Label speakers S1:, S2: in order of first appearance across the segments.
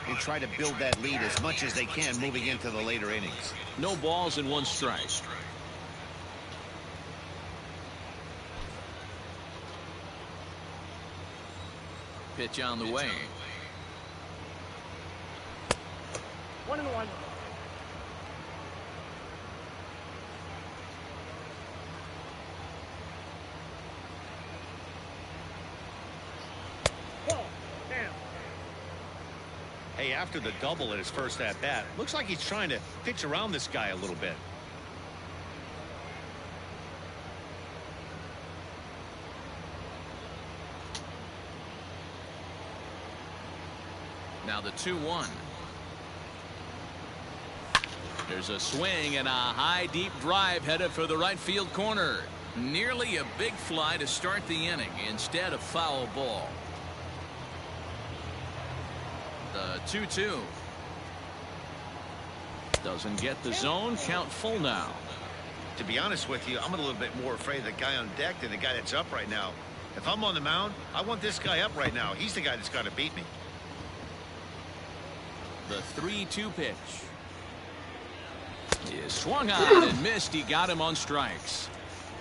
S1: and try to build that lead as much as they can moving into the later innings.
S2: No balls and 1 strike. Pitch on the way.
S3: 1-1.
S1: Hey, after the double at his first at-bat, looks like he's trying to pitch around this guy a little bit.
S2: Now the 2-1. There's a swing and a high deep drive headed for the right field corner. Nearly a big fly to start the inning. Instead, a foul ball. The 2-2. Doesn't get the zone. Count full now.
S1: To be honest with you, I'm a little bit more afraid of the guy on deck than the guy that's up right now. If I'm on the mound, I want this guy up right now. He's the guy that's got to beat me.
S2: The 3-2 pitch. He is swung on and missed. He got him on strikes.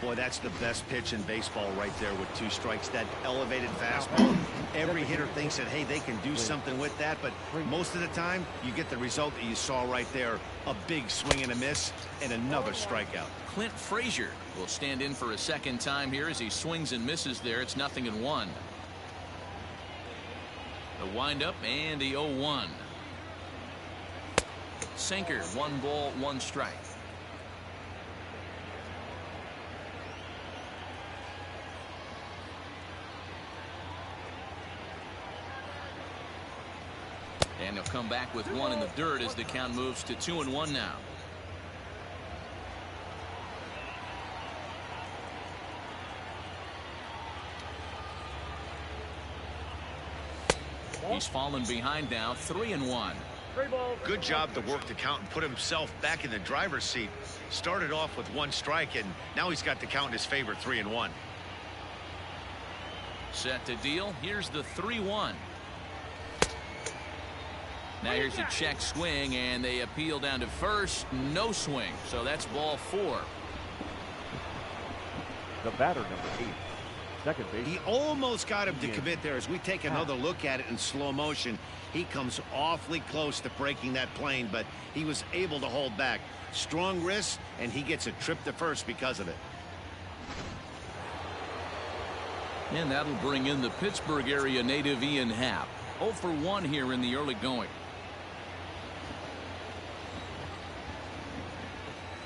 S1: Boy, that's the best pitch in baseball right there with 2 strikes. That elevated fastball. Every hitter thinks that, hey, they can do something with that, but most of the time you get the result that you saw right there. A big swing and a miss and another strikeout.
S2: Clint Frazier will stand in for a second time here as he swings and misses there. It's 0-1. The windup and the 0-1. Sinker, 1 ball, 1 strike. And he'll come back with 1 in the dirt as the count moves to 2-1 now. He's fallen behind now, 3-1.
S1: Good job to work the count and put himself back in the driver's seat. Started off with 1 strike, and now he's got the count in his favor, 3-1.
S2: Set to deal. Here's the 3-1. Now here's a check swing, and they appeal down to first. No swing, so that's ball 4.
S4: The batter, number 8. Second base.
S1: He almost got him to commit there. As we take another look at it in slow motion, he comes awfully close to breaking that plane, but he was able to hold back. Strong wrist, and he gets a trip to first because of it.
S2: And that'll bring in the Pittsburgh area native Ian Happ. 0 for 1 here in the early going.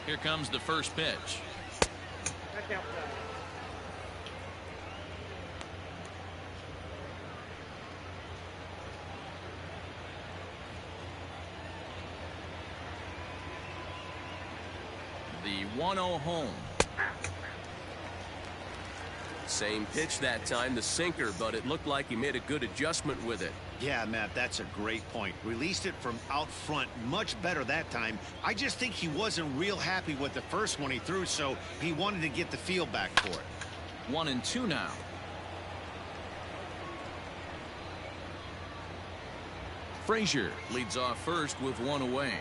S2: Here comes the first pitch. The 1-0 home.
S5: Same pitch that time, the sinker, but it looked like he made a good adjustment with it.
S1: Yeah, Matt, that's a great point. Released it from out front much better that time. I just think he wasn't real happy with the first one he threw, so he wanted to get the feel back for it.
S2: 1-2 now. Frazier leads off first with 1 away.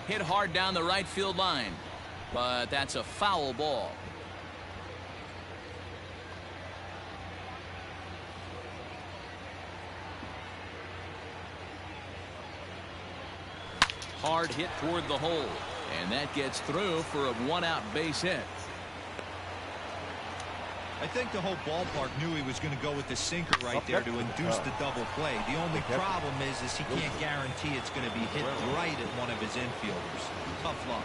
S2: Hit hard down the right field line, but that's a foul ball. Hard hit toward the hole, and that gets through for a 1-out base hit.
S6: I think the whole ballpark knew he was going to go with the sinker right there to induce the double play. The only problem is he can't guarantee it's going to be hit right at one of his infielders. Tough luck.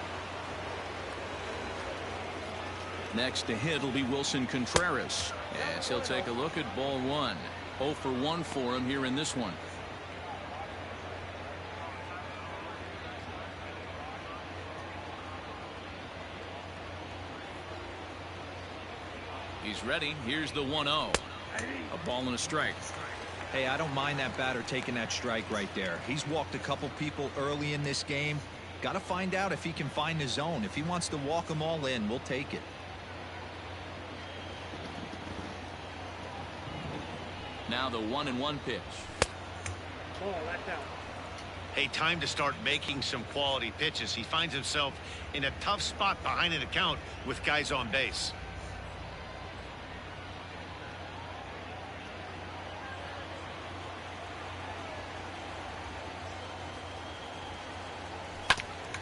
S2: Next to hit will be Wilson Contreras, as he'll take a look at ball 1. 0 for 1 for him here in this one. He's ready. Here's the 1-0. A ball and a strike.
S6: Hey, I don't mind that batter taking that strike right there. He's walked a couple people early in this game. Got to find out if he can find the zone. If he wants to walk them all in, we'll take it.
S2: Now the 1-1 pitch.
S3: Oh, that's out.
S1: Hey, time to start making some quality pitches. He finds himself in a tough spot behind an account with guys on base.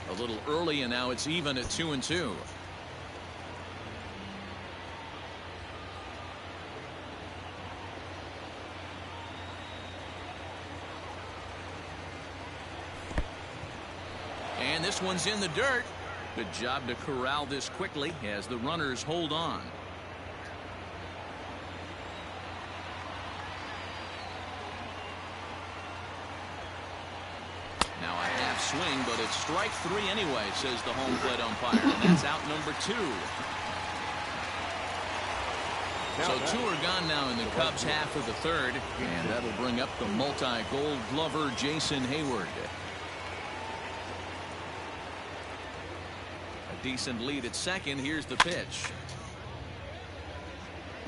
S2: A little early, and now it's even at 2-2. And this one's in the dirt. Good job to corral this quickly as the runners hold on. Now a half swing, but it's strike 3 anyway, says the home plate umpire. And that's out number 2. So 2 are gone now in the Cubs half of the third. And that'll bring up the multi-gold glover Jason Hayward. A decent lead at second. Here's the pitch.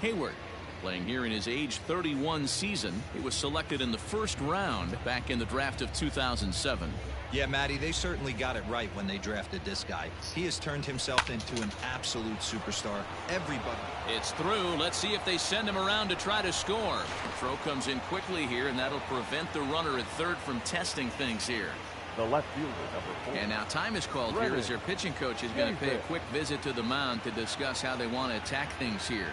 S2: Hayward, playing here in his age 31 season. He was selected in the first round back in the draft of 2007.
S6: Yeah, Matty, they certainly got it right when they drafted this guy. He has turned himself into an absolute superstar. Everybody.
S2: It's through. Let's see if they send him around to try to score. The throw comes in quickly here, and that'll prevent the runner at third from testing things here.
S4: The left fielder, number 4.
S2: And now time is called here as their pitching coach is going to pay a quick visit to the mound to discuss how they want to attack things here.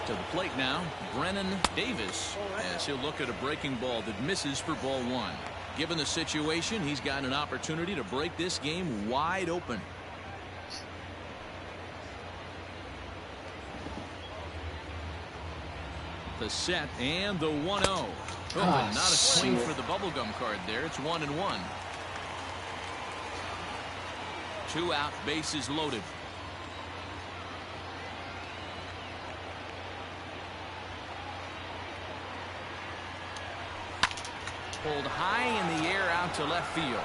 S2: To the plate now, Brennan Davis, as he'll look at a breaking ball that misses for ball 1. Given the situation, he's got an opportunity to break this game wide open. The set and the 1-0. Oh, not a swing for the bubblegum card there. It's 1-1. 2 out, bases loaded. Pulled high in the air out to left field.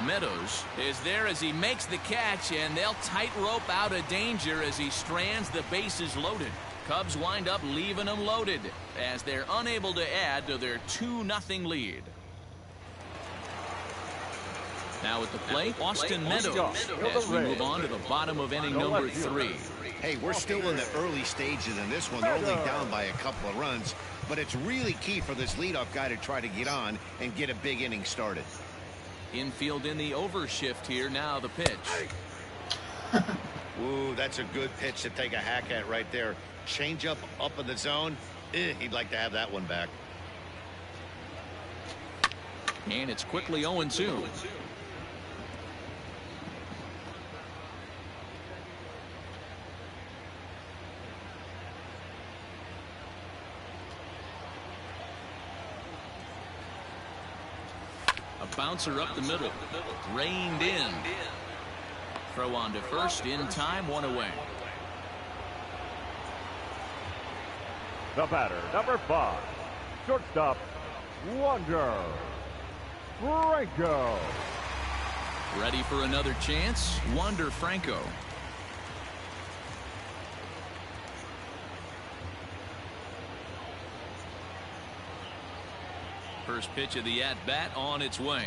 S2: Meadows is there as he makes the catch, and they'll tightrope out of danger as he strands the bases loaded. Cubs wind up leaving them loaded as they're unable to add to their 2-0 lead. Now at the plate, Austin Meadows as we move on to the bottom of inning number 3.
S1: Hey, we're still in the early stages in this one. They're only down by a couple of runs, but it's really key for this leadoff guy to try to get on and get a big inning started.
S2: Infield in the overshift here. Now the pitch.
S1: Ooh, that's a good pitch to take a hack at right there. Change up in the zone. He'd like to have that one back.
S2: And it's quickly 0-2. A bouncer up the middle. Reined in. Throw on to first in time, 1 away.
S4: The batter, number 5, shortstop, Wander Franco.
S2: Ready for another chance? Wander Franco. First pitch of the at-bat on its way.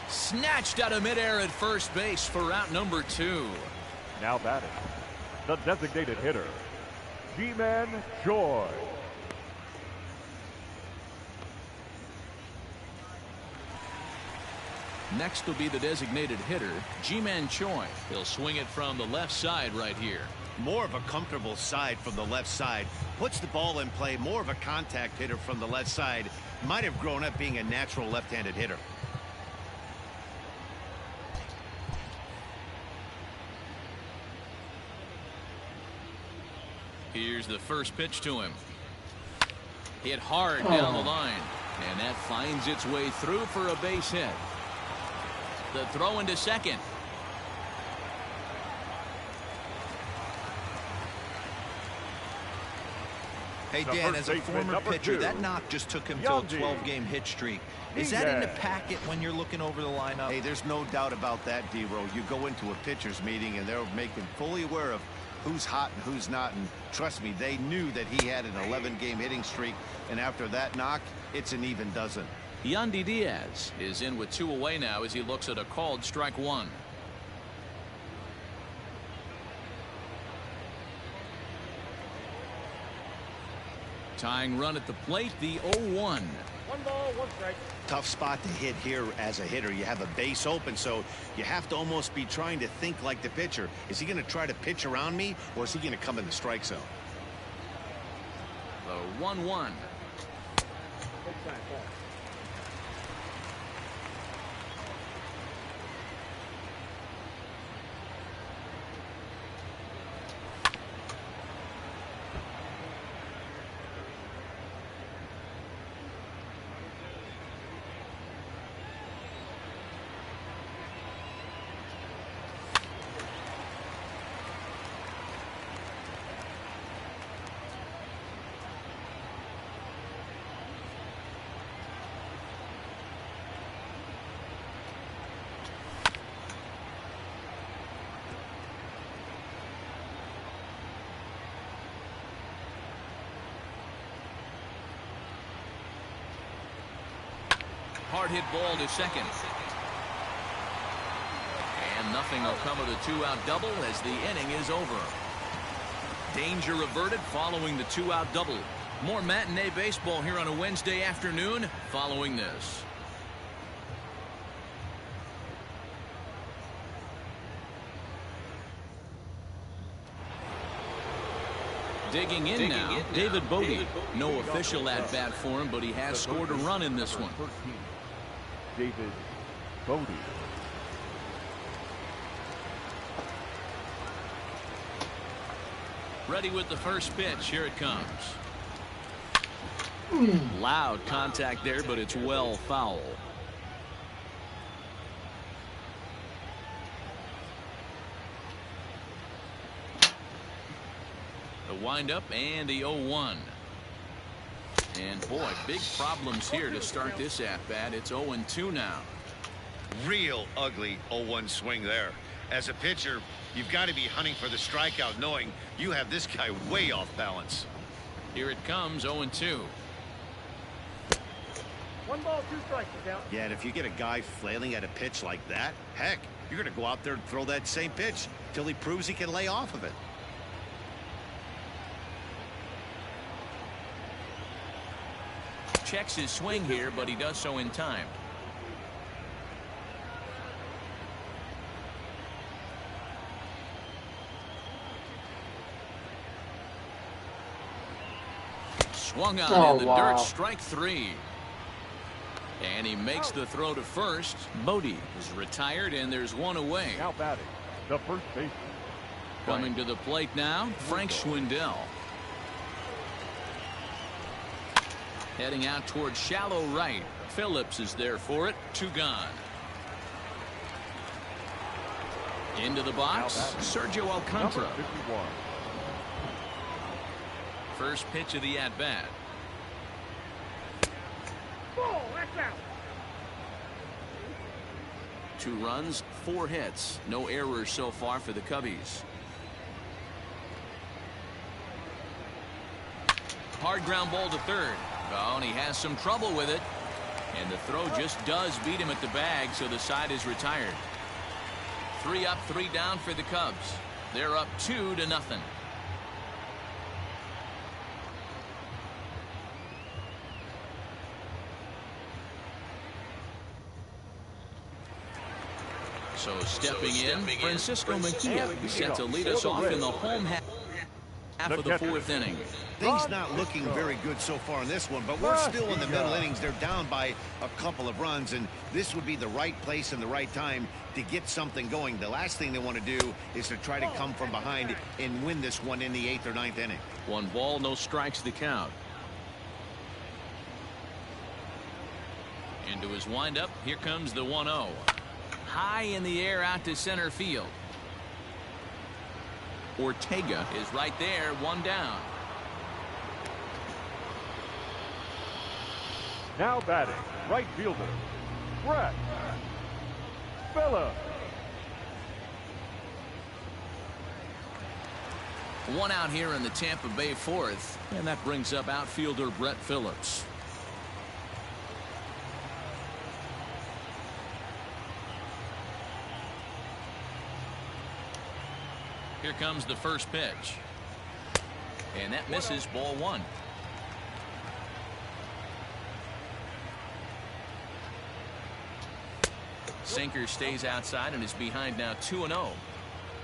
S2: Snatched out of midair at first base for out number 2.
S4: Now batting, the designated hitter, G-Man Choi.
S2: Next will be the designated hitter, G-Man Choi. He'll swing it from the left side right here.
S1: More of a comfortable side from the left side. Puts the ball in play. More of a contact hitter from the left side. Might have grown up being a natural left-handed hitter.
S2: Here's the first pitch to him. Hit hard down the line. And that finds its way through for a base hit. The throw into second.
S6: Hey,
S4: The
S6: Dan,
S4: first
S6: as a
S4: baseman,
S6: former
S4: number
S6: pitcher,
S4: 2,
S6: that knock just took him to a 12-game hit streak. Is that in the packet when you're looking over the lineup?
S1: Hey, there's no doubt about that, D-Row. You go into a pitcher's meeting, and they're making fully aware of who's hot and who's not. And trust me, they knew that he had an 11-game hitting streak. And after that knock, it's an even dozen.
S2: Yandy Diaz is in with 2 away now as he looks at a called strike 1. Tying run at the plate, the 0-1.
S3: 1 ball, 1 strike.
S1: Tough spot to hit here as a hitter. You have a base open, so you have to almost be trying to think like the pitcher. Is he going to try to pitch around me, or is he going to come in the strike zone?
S2: The 1-1.
S3: Big time ball.
S2: Hard hit ball to second. And nothing will come of the 2-out double as the inning is over. Danger averted following the 2-out double. More matinee baseball here on a Wednesday afternoon following this. Digging in now, David Bodie. No official at bat for him, but he has scored a run in this one.
S4: David Bodie.
S2: Ready with the first pitch. Here it comes. Loud contact there, but it's well foul. The windup and the 0-1. And boy, big problems here to start this at-bat. It's 0-2 now.
S1: Real ugly 0-1 swing there. As a pitcher, you've got to be hunting for the strikeout, knowing you have this guy way off balance.
S2: Here it comes, 0-2.
S3: 1 ball, 2 strikes is out.
S1: Yeah, and if you get a guy flailing at a pitch like that, heck, you're going to go out there and throw that same pitch till he proves he can lay off of it.
S2: Checks his swing here, but he does so in time. Swung on in the dirt, strike 3. And he makes the throw to first. Bodie is retired, and there's 1 away.
S4: Now batting, the first baseman.
S2: Coming to the plate now, Frank Schwindel. Heading out towards shallow right. Phillips is there for it. 2 gone. Into the box, Sergio Alcantara.
S4: Number 51.
S2: First pitch of the at-bat.
S3: Ball, that's out.
S2: 2 runs, 4 hits. No errors so far for the Cubbies. Hard ground ball to third. Oh, and he has some trouble with it. And the throw just does beat him at the bag, so the side is retired. 3 up, 3 down for the Cubs. They're up 2-0. So stepping in, Francisco Mejia set to lead us off in the home half of the 4th inning.
S1: Things not looking very good so far in this one, but we're still in the middle innings. They're down by a couple of runs, and this would be the right place and the right time to get something going. The last thing they want to do is to try to come from behind and win this one in the 8th or 9th inning.
S2: 1 ball, no strikes to count. Into his windup, here comes the 1-0. High in the air out to center field. Ortega is right there, 1 down.
S4: Now batting, right fielder, Brett Phillips.
S2: One out here in the Tampa Bay fourth, and that brings up outfielder Brett Phillips. Here comes the first pitch. And that misses, ball one. Sinker stays outside and is behind now 2-0.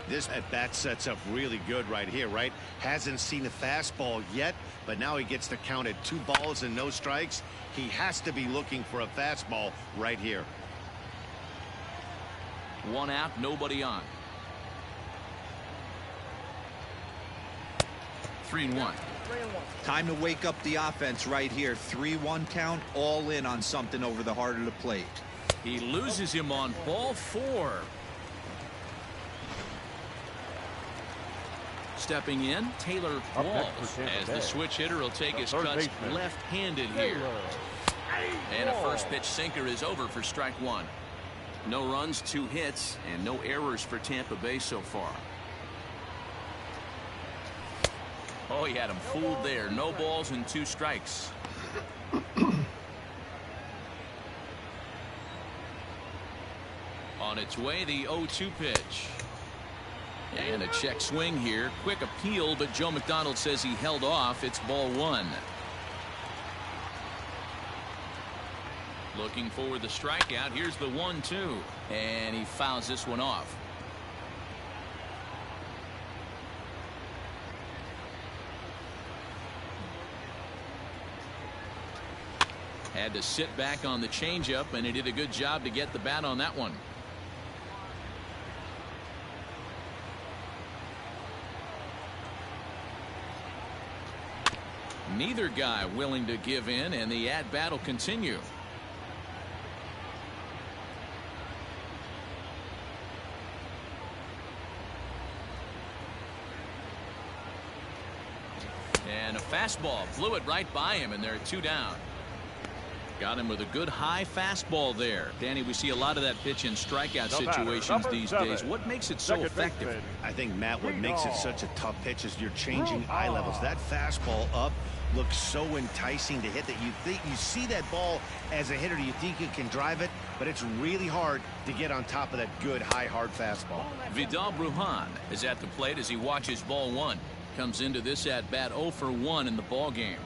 S1: This at-bat sets up really good right here, right? Hasn't seen a fastball yet, but now he gets to count at 2 balls and no strikes. He has to be looking for a fastball right here.
S2: 1 out, nobody on. 3-1.
S6: Time to wake up the offense right here. 3-1 count, all in on something over the heart of the plate.
S2: He loses him on ball 4. Stepping in, Taylor Walls, as the switch hitter will take his cuts left-handed here. And a first pitch sinker is over for strike 1. No runs, 2 hits, and no errors for Tampa Bay so far. Oh, he had him fooled there. No balls and 2 strikes. On its way, the 0-2 pitch. And a check swing here. Quick appeal, but Joe McDonald says he held off. It's ball 1. Looking for the strikeout. Here's the 1-2. And he fouls this one off. Had to sit back on the changeup, and he did a good job to get the bat on that one. Neither guy willing to give in, and the at-bat will continue. And a fastball blew it right by him, and they're 2 down. Got him with a good high fastball there. Danny, we see a lot of that pitch in strikeout situations these days. What makes it so effective?
S1: I think, Matt, what makes it such a tough pitch is you're changing eye levels. That fastball up looks so enticing to hit that you see that ball as a hitter, you think you can drive it, but it's really hard to get on top of that good high hard fastball.
S2: Vidal Brujan is at the plate as he watches ball 1. Comes into this at bat 0 for 1 in the ball game.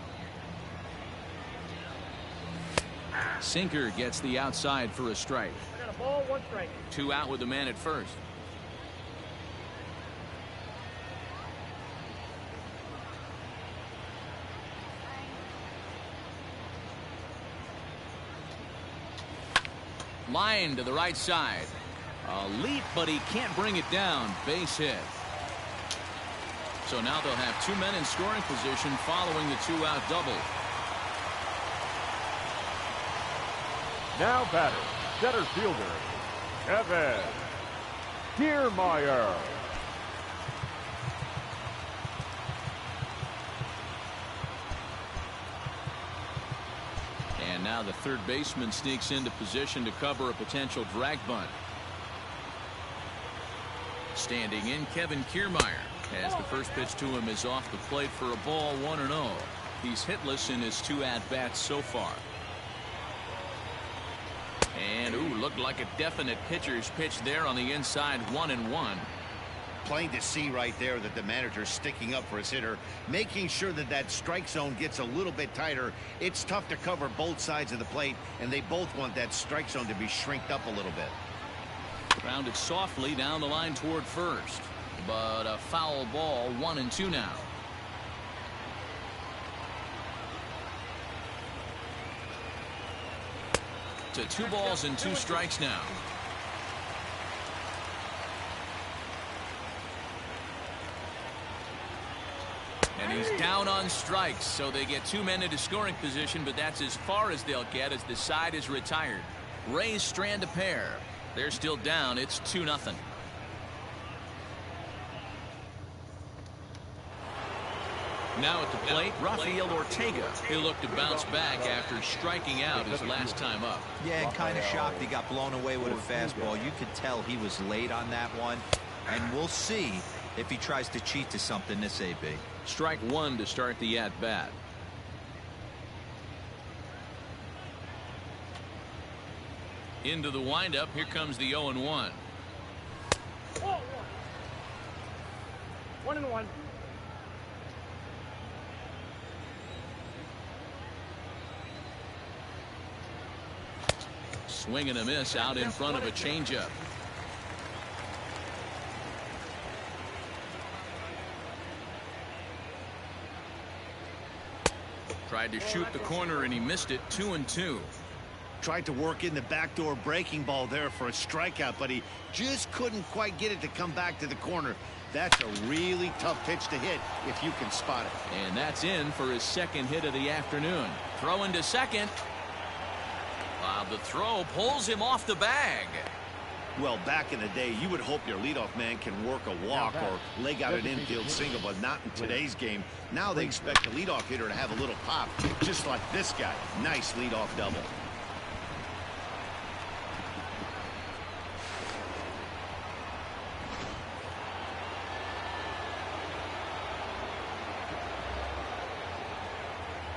S2: Sinker gets the outside for a strike.
S3: I got a ball, 1 strike.
S2: 2 out with the man at first. Line to the right side. A leap, but he can't bring it down. Base hit. So now they'll have 2 men in scoring position following the 2-out double.
S4: Now batter, center fielder, Kevin Kiermaier.
S2: And now the third baseman sneaks into position to cover a potential drag bunt. Standing in, Kevin Kiermaier, as the first pitch to him is off the plate for a ball, 1-0. He's hitless in his 2 at-bats so far. And, looked like a definite pitcher's pitch there on the inside, 1-1.
S1: Plain to see right there that the manager's sticking up for his hitter, making sure that that strike zone gets a little bit tighter. It's tough to cover both sides of the plate, and they both want that strike zone to be shrinked up a little bit.
S2: Grounded softly down the line toward first, but a foul ball, 1-2 now. To 2 balls and 2 strikes now. And he's down on strikes, so they get 2 men into scoring position, but that's as far as they'll get as the side is retired. Rays strand a pair. They're still down. It's 2-0. Now at the plate, Rafael Ortega. He'll look to bounce back after striking out his last time up.
S6: Yeah, and kind of shocked he got blown away with a fastball. You could tell he was late on that one. And we'll see if he tries to cheat to something this AB.
S2: Strike one to start the at-bat. Into the windup. Here comes the 0-1.
S3: 1-1.
S2: Swing and a miss out in front of a changeup. Tried to shoot the corner and he missed it. 2-2.
S1: Tried to work in the backdoor breaking ball there for a strikeout, but he just couldn't quite get it to come back to the corner. That's a really tough pitch to hit if you can spot it.
S2: And that's in for his second hit of the afternoon. Throw into second. The throw pulls him off the bag.
S1: Well, back in the day, you would hope your leadoff man can work a walk or leg out an infield single, but not in today's game. Now they expect the leadoff hitter to have a little pop, just like this guy. Nice leadoff double.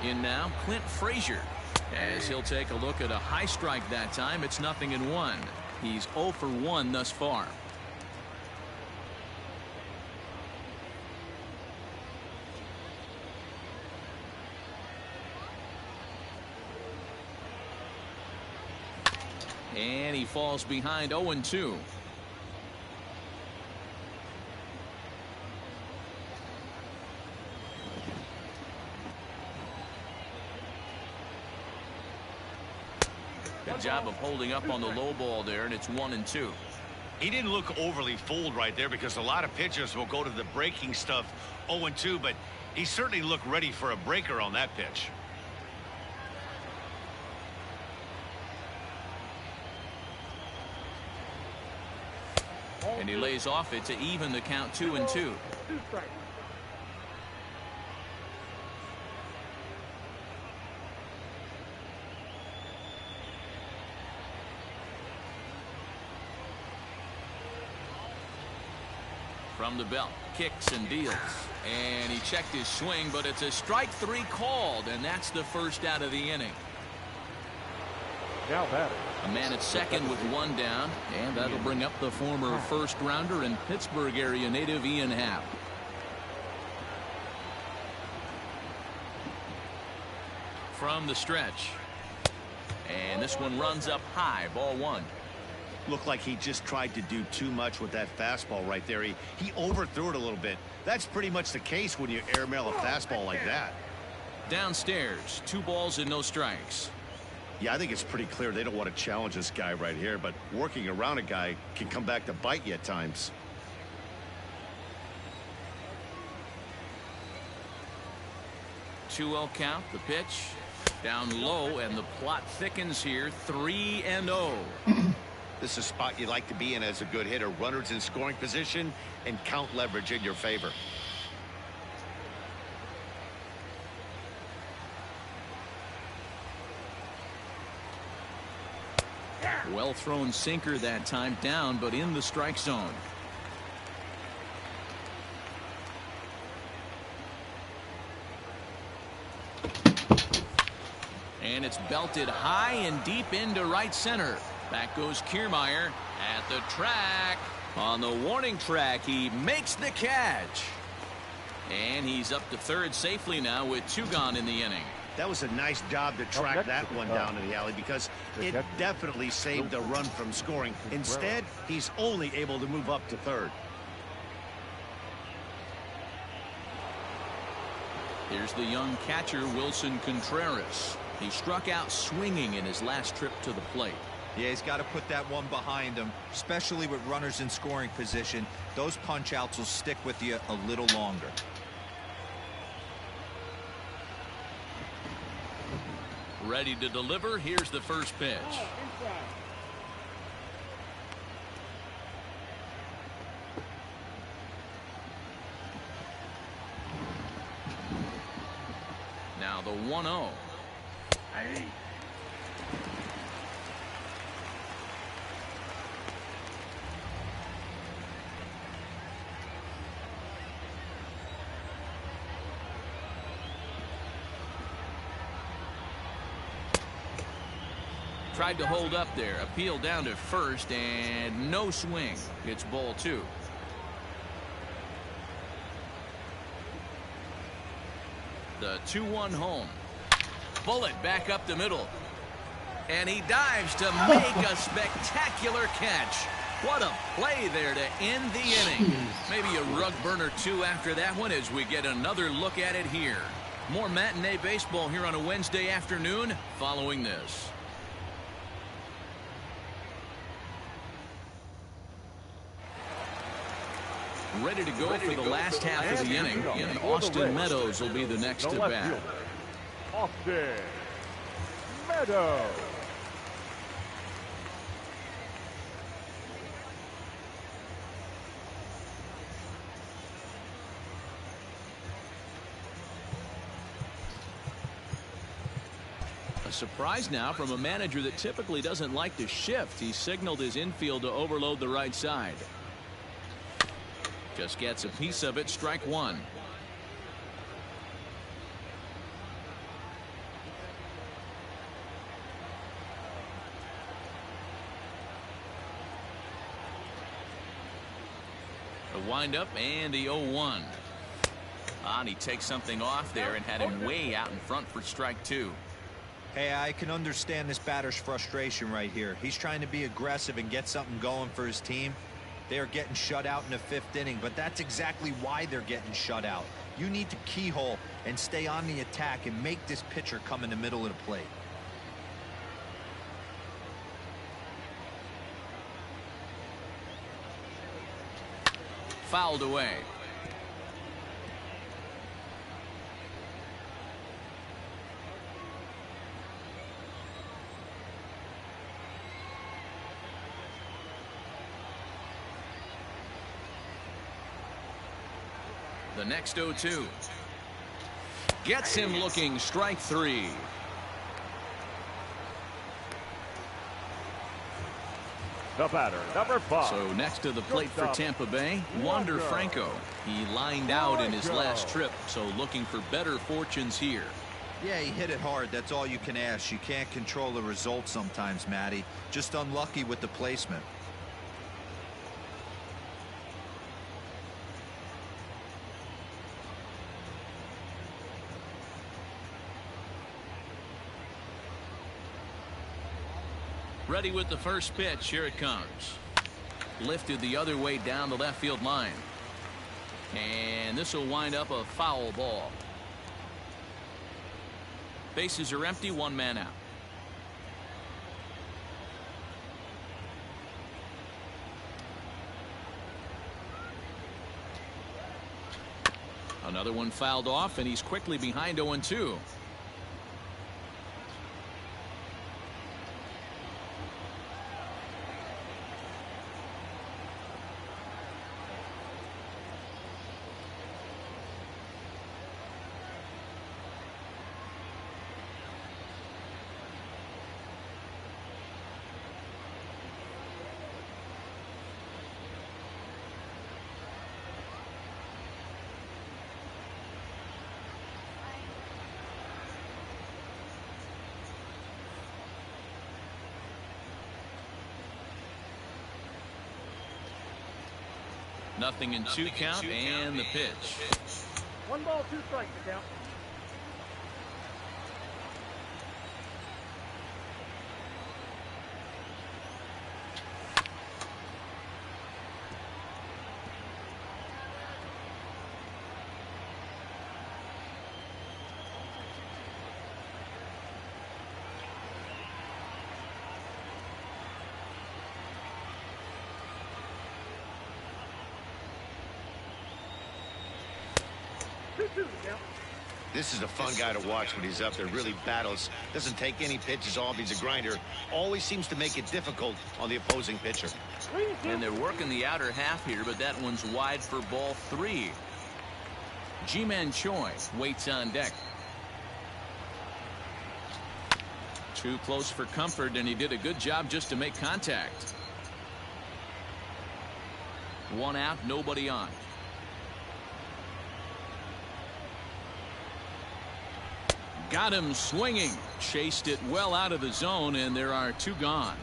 S2: In now, Clint Frazier. As he'll take a look at a high strike that time, it's 0-1. He's 0 for 1 thus far. And he falls behind 0-2. Good job of holding up on the low ball there, and it's 1-2.
S1: He didn't look overly fooled right there because a lot of pitchers will go to the breaking stuff 0-2, but he certainly looked ready for a breaker on that pitch.
S2: And he lays off it to even the count 2-2.
S3: 2 strikes.
S2: From the belt, kicks and deals. And he checked his swing, but it's a strike 3 called, and that's the first out of the inning.
S4: Now batting.
S2: A man at second with 1 down, and that'll bring up the former first rounder and Pittsburgh area native Ian Happ. From the stretch. And this one runs up high, ball 1.
S1: Looked like he just tried to do too much with that fastball right there. He overthrew it a little bit. That's pretty much the case when you airmail a fastball like that.
S2: Downstairs, 2 balls and no strikes.
S1: Yeah, I think it's pretty clear they don't want to challenge this guy right here, but working around a guy can come back to bite you at times.
S2: Two-0 count, the pitch. Down low, and the plot thickens here. 3-0.
S1: This is a spot you'd like to be in as a good hitter. Runners in scoring position and count leverage in your favor.
S2: Well thrown sinker that time, down but in the strike zone. And it's belted high and deep into right center. Back goes Kiermaier at the track. On the warning track, he makes the catch. And he's up to third safely now with 2 gone in the inning.
S1: That was a nice job to track that one down in the alley because it definitely saved the run from scoring. Instead, he's only able to move up to third.
S2: Here's the young catcher, Wilson Contreras. He struck out swinging in his last trip to the plate.
S6: Yeah, he's got to put that one behind him, especially with runners in scoring position. Those punch-outs will stick with you a little longer.
S2: Ready to deliver. Here's the first pitch.
S3: Inside.
S2: 1-0. Tried to hold up there. Appeal down to first and no swing. It's ball 2. The 2-1 home. Bullet back up the middle. And he dives to make a spectacular catch. What a play there to end the inning. Maybe a rug burner 2 after that one as we get another look at it here. More matinee baseball here on a Wednesday afternoon following this. Ready to go for the last half of the inning, and Austin Meadows will be the next to bat.
S4: Austin Meadows.
S2: A surprise now from a manager that typically doesn't like to shift. He signaled his infield to overload the right side. Just gets a piece of it. Strike 1. A windup and the 0-1. And he takes something off there and had him way out in front for strike 2.
S6: Hey, I can understand this batter's frustration right here. He's trying to be aggressive and get something going for his team. They are getting shut out in the 5th inning, but that's exactly why they're getting shut out. You need to keyhole and stay on the attack and make this pitcher come in the middle of the plate.
S2: Fouled away. The next 0-2. Gets him looking. Strike 3.
S4: The batter, number 5.
S2: So next to the plate for Tampa Bay, Wander Franco. He lined out in his last trip, so looking for better fortunes here.
S6: Yeah, he hit it hard. That's all you can ask. You can't control the result sometimes, Matty. Just unlucky with the placement.
S2: Ready with the first pitch. Here it comes. Lifted the other way down the left field line. And this will wind up a foul ball. Bases are empty. 1 man out. Another one fouled off, and he's quickly behind 0-2. Nothing in 2 count and the pitch.
S3: 1 ball, 2 strikes to count.
S1: This is a fun guy to watch when he's up there. Really battles. Doesn't take any pitches off. He's a grinder. Always seems to make it difficult on the opposing pitcher.
S2: And they're working the outer half here, but that one's wide for ball 3. Ji-Man Choi waits on deck. Too close for comfort, and he did a good job just to make contact. 1 out, nobody on. Got him swinging. Chased it well out of the zone, and there are 2 gone.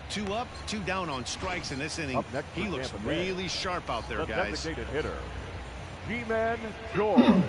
S1: 2 up, 2 down on strikes in this inning. He looks really sharp out there, guys.
S4: The designated hitter, G-Man George.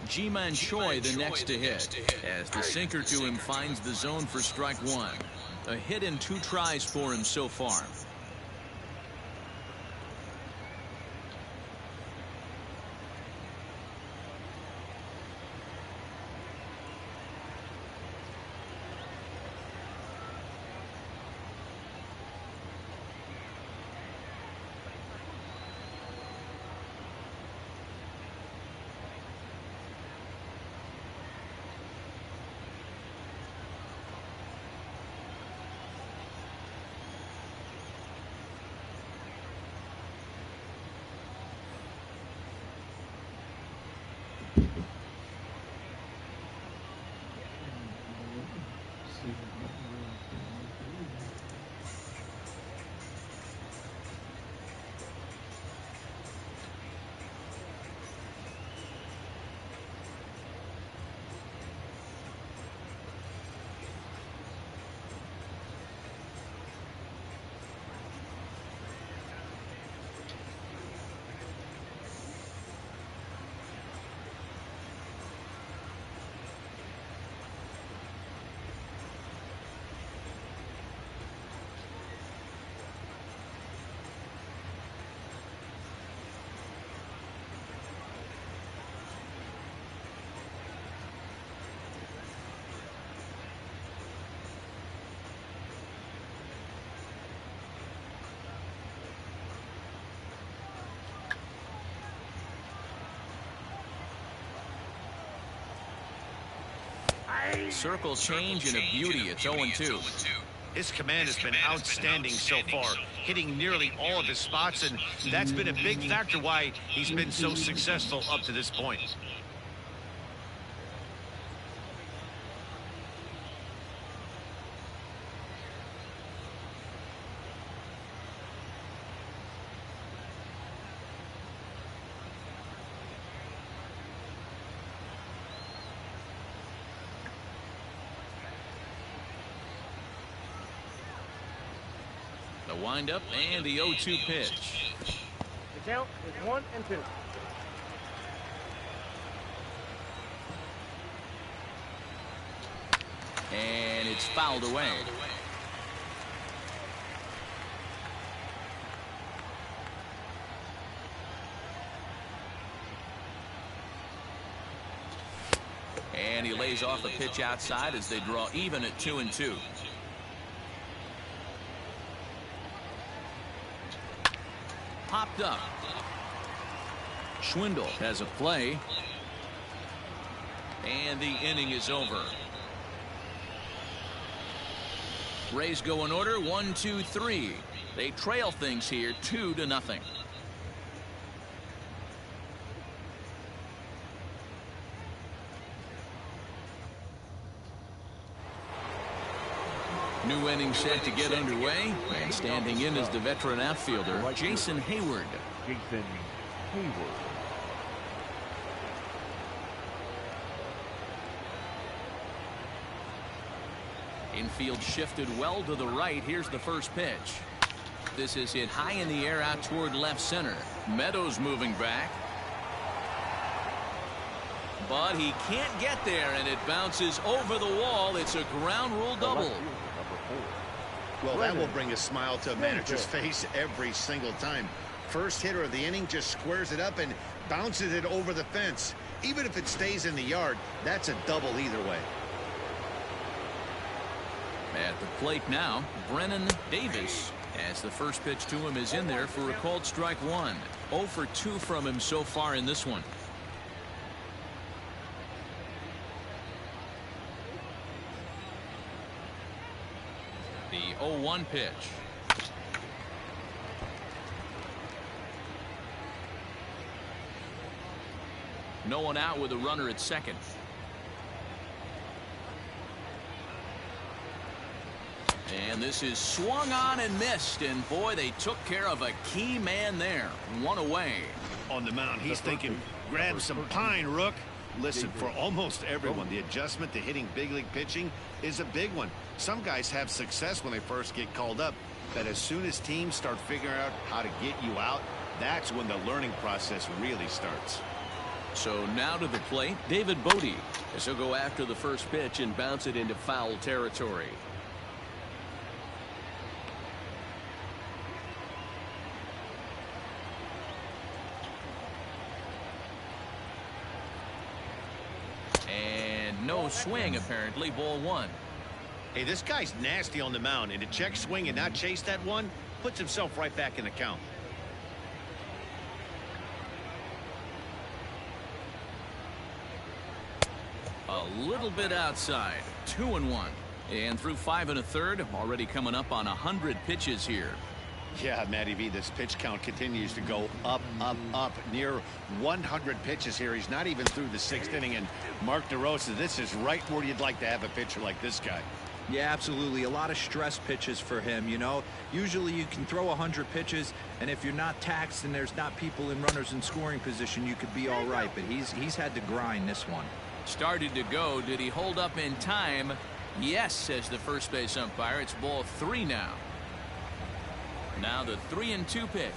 S2: Ji-Man Choi the next to hit, as the sinker to him finds the zone for strike 1. A hit in 2 tries for him so far. Circle change and a beauty. It's 0-2.
S1: His command has been outstanding so far, hitting nearly all of his spots, and that's been a big factor why he's been so successful up to this point.
S2: The windup and the 0-2 pitch.
S3: The count is 1-2.
S2: And it's fouled away. And he lays off a pitch outside as they draw even at 2-2. Popped up. Schwindel has a play. And the inning is over. Rays go in order 1-2-3. They trail things here 2-0. New inning set to get underway, and standing in is the veteran outfielder, Jason Hayward.
S4: Jason Hayward.
S2: Infield shifted well to the right. Here's the first pitch. this is hit high in the air out toward left center. Meadows moving back. But he can't get there, and it bounces over the wall. It's a ground rule double.
S1: Well, that will bring a smile to a manager's face every single time. First hitter of the inning just squares it up and bounces it over the fence. Even if it stays in the yard, that's a double either way.
S2: At the plate now, Brennan Davis, as the first pitch to him is in there for a called strike one. 0 for 2 from him so far in this one. The 0-1 pitch. No one out with a runner at second. And this is swung on and missed, and boy, they took care of a key man there. One away.
S1: On the mound, he's thinking, grab some pine, Rook. Listen, for almost everyone, the adjustment to hitting big league pitching is a big one. Some guys have success when they first get called up, but as soon as teams start figuring out how to get you out, that's when the learning process really starts.
S2: So now to the plate, David Bodie, as he'll go after the first pitch and bounce it into foul territory. And no swing, apparently. Ball one.
S1: Hey, this guy's nasty on the mound, and to check swing and not chase that one puts himself right back in the count.
S2: A little bit outside. 2-1. And through 5 1/3, already coming up on 100 pitches here.
S1: Yeah, Matty V, this pitch count continues to go up, up, up. Near 100 pitches here. He's not even through the 6th inning. And Mark DeRosa, this is right where you'd like to have a pitcher like this guy.
S6: Yeah, absolutely. A lot of stress pitches for him, you know. Usually you can throw 100 pitches, and if you're not taxed and there's not people in runners in scoring position, you could be all right. But he's had to grind this one.
S2: Started to go. Did he hold up in time? Yes, says the first base umpire. It's ball 3 now. Now the 3-2 pitch.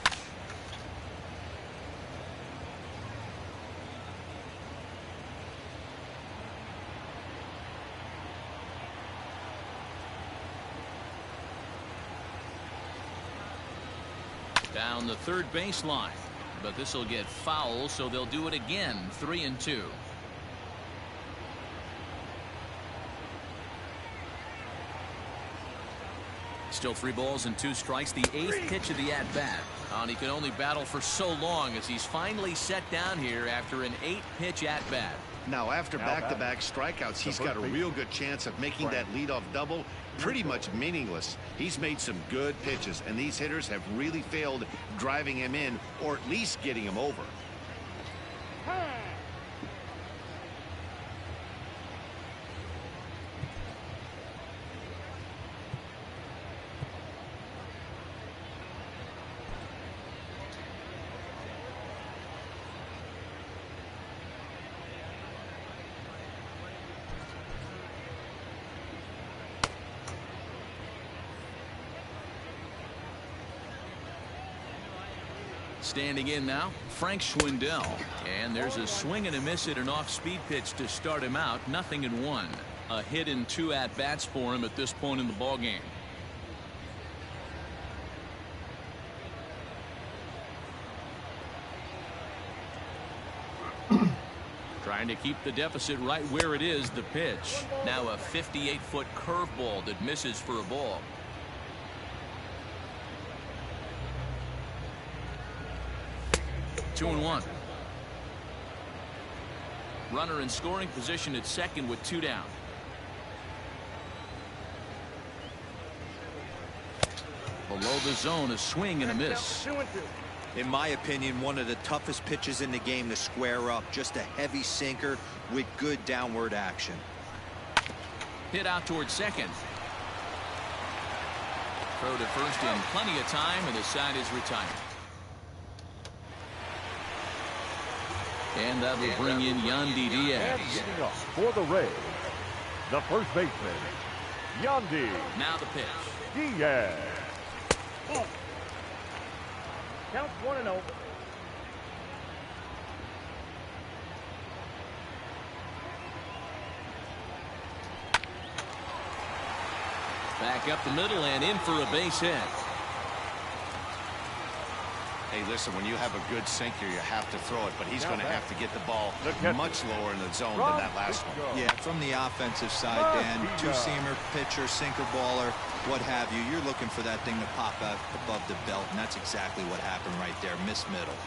S2: Down the third baseline, but this will get foul, so they'll do it again. 3-2. Still 3 balls and 2 strikes. The 8th pitch of the at-bat. And he can only battle for so long as he's finally set down here after an 8-pitch at-bat.
S1: Now, after back-to-back strikeouts, he's got a real good chance of making that leadoff double pretty much meaningless. He's made some good pitches, and these hitters have really failed driving him in or at least getting him over.
S2: Standing in now, Frank Schwindel. And there's a swing and a miss at an off-speed pitch to start him out. 0-1. A hit in 2 at-bats for him at this point in the ballgame. Trying to keep the deficit right where it is. The pitch. Now a 58-foot curveball that misses for a ball. 2-1. Runner in scoring position at second with 2 down. Below the zone, a swing and a miss.
S3: 2-2.
S6: In my opinion, one of the toughest pitches in the game to square up. Just a heavy sinker with good downward action.
S2: Hit out towards second. Throw to first in plenty of time, and the side is retired. And that will bring in Yandy Diaz.
S4: And leading off for the Rays, the first baseman, Yandy
S2: Now the pitch.
S4: Diaz.
S3: Count's 1-0.
S2: Back up the middle and in for a base hit.
S1: Hey, listen, when you have a good sinker, you have to throw it, but he's going to have to get the ball much lower in the zone than that last one.
S6: Yeah, from the offensive side, Dan, two-seamer, pitcher, sinker baller, what have you, you're looking for that thing to pop out above the belt, and that's exactly what happened right there. Miss middle.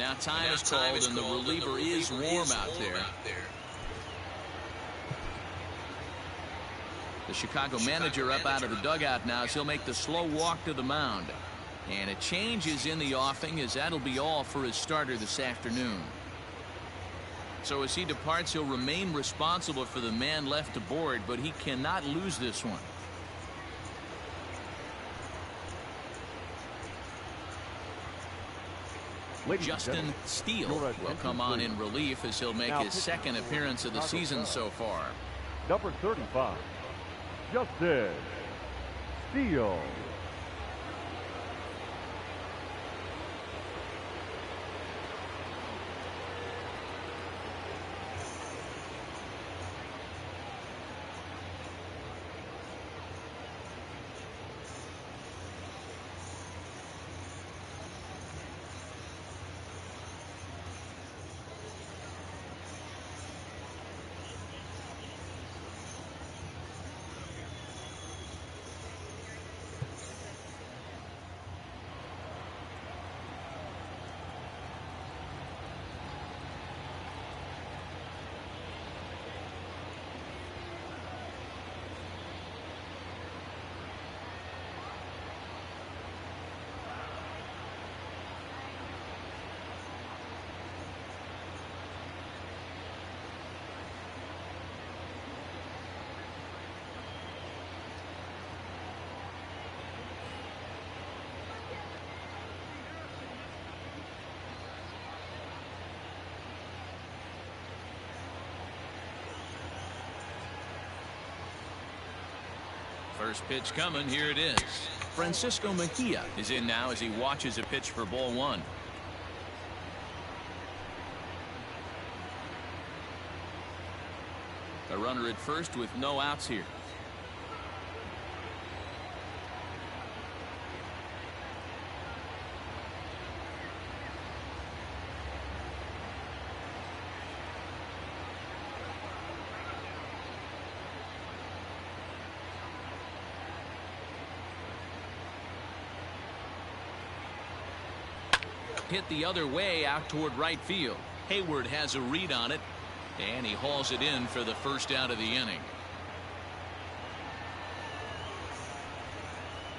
S2: Now time is called, and the reliever is warm out there. The Chicago manager up out of the dugout now as he'll make the slow walk to the mound. And a change is in the offing, as that'll be all for his starter this afternoon. So as he departs, he'll remain responsible for the man left to board, but he cannot lose this one. Justin Steele will come on in relief as he'll make his second appearance of the season so far.
S4: Number 35, Justin Steele.
S2: First pitch coming. Here it is. Francisco Mejia is in now as he watches a pitch for ball one. A runner at first with no outs here. Hit the other way out toward right field. Hayward has a read on it, and he hauls it in for the first out of the inning.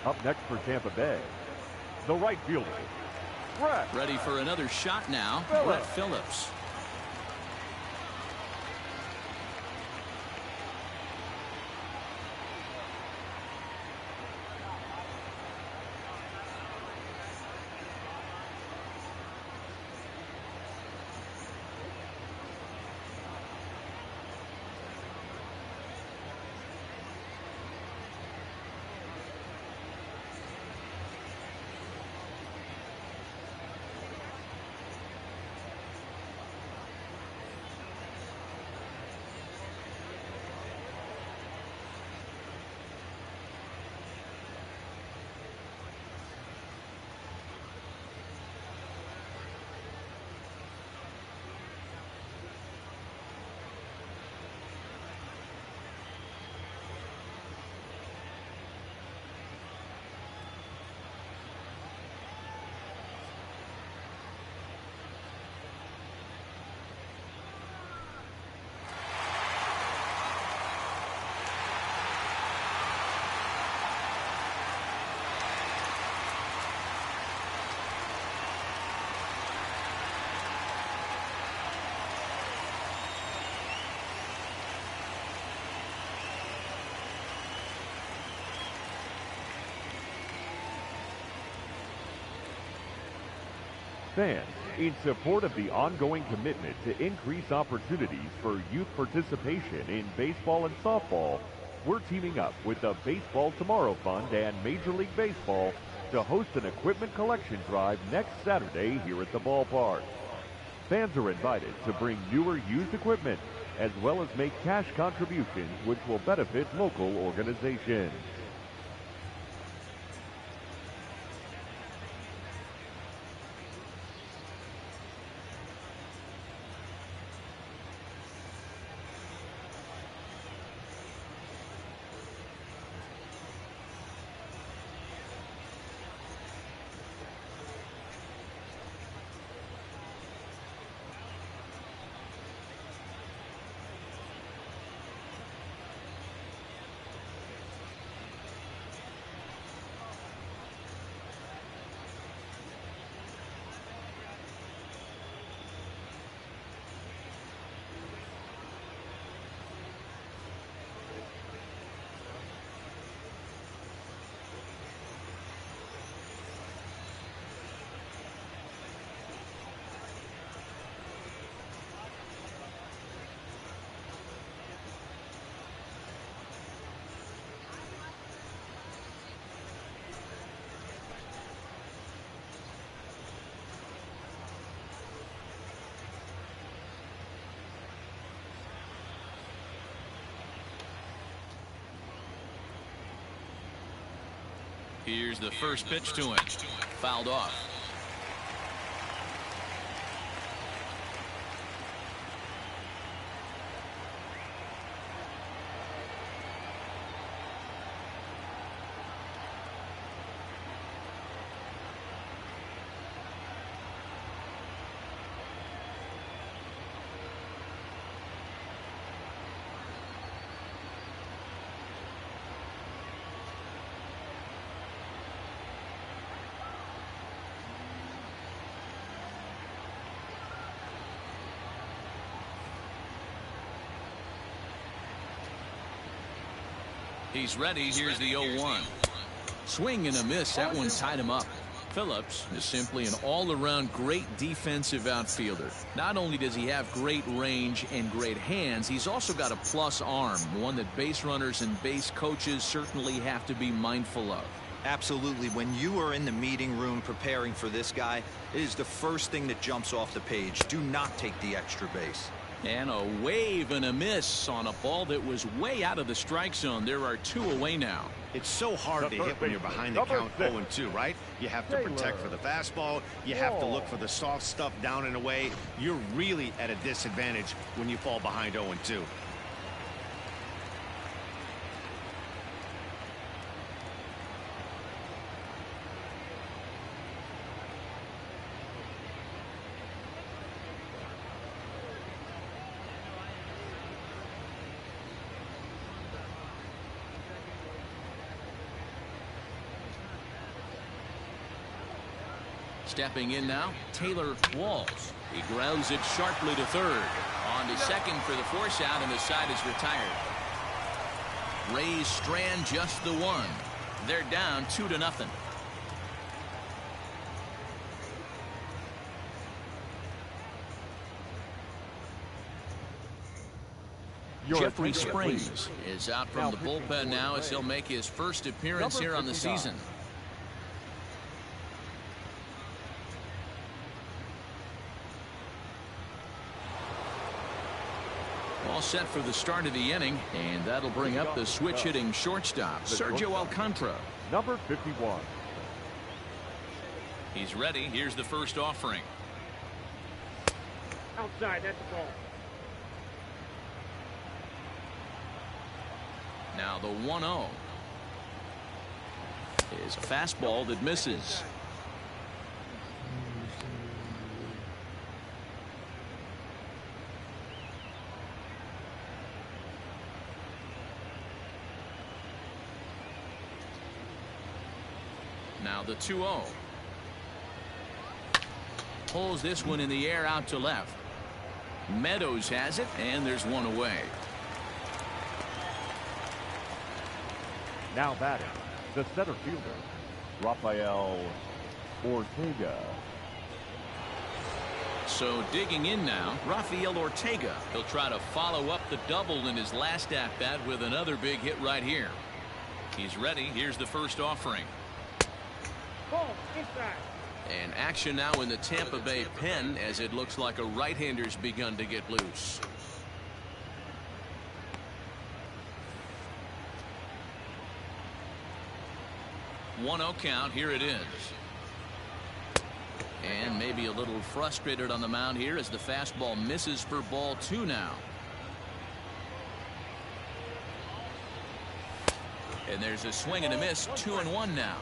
S4: Up next for Tampa Bay, the right fielder, Brett.
S2: Ready for another shot now,
S4: Phillips.
S2: Brett Phillips.
S4: Fans, in support of the ongoing commitment to increase opportunities for youth participation in baseball and softball, we're teaming up with the Baseball Tomorrow Fund and Major League Baseball to host an equipment collection drive next Saturday here at the ballpark. Fans are invited to bring newer used equipment as well as make cash contributions which will benefit local organizations.
S2: Here's the first pitch to him. Fouled off. He's ready. Here's the 0-1. Swing and a miss. That one tied him up. Phillips is simply an all-around great defensive outfielder. Not only does he have great range and great hands, he's also got a plus arm, one that base runners and base coaches certainly have to be mindful of.
S6: Absolutely. When you are in the meeting room preparing for this guy, it is the first thing that jumps off the page. Do not take the extra base.
S2: And a wave and a miss on a ball that was way out of the strike zone. There are 2 away now.
S1: It's so hard to hit when you're behind the count 0-2, right? You have to protect for the fastball. You have to look for the soft stuff down and away. You're really at a disadvantage when you fall behind 0-2.
S2: Stepping in now, Taylor Walls. He grounds it sharply to third. On to second for the force out, and the side is retired. Rays strand just the one. They're down 2-0. Jeffrey Springs is out from the bullpen now as he'll make his first appearance here on the season. All set for the start of the inning, and that'll bring up the switch-hitting shortstop, Sergio Alcantara.
S4: Number 51.
S2: He's ready. Here's the first offering.
S3: Outside, that's the ball.
S2: Now the 1-0 is a fastball that misses. Now the 2-0. Pulls this one in the air out to left. Meadows has it, and there's one away.
S4: Now batting, the center fielder, Rafael Ortega.
S2: So digging in now, Rafael Ortega. He'll try to follow up the double in his last at-bat with another big hit right here. He's ready. Here's the first offering.
S3: Ball inside.
S2: And action now in the Tampa Bay pen as it looks like a right-hander's begun to get loose. One 0 count. Here it is. And maybe a little frustrated on the mound here as the fastball misses for ball 2 now. And there's a swing and a miss. 2-1 now.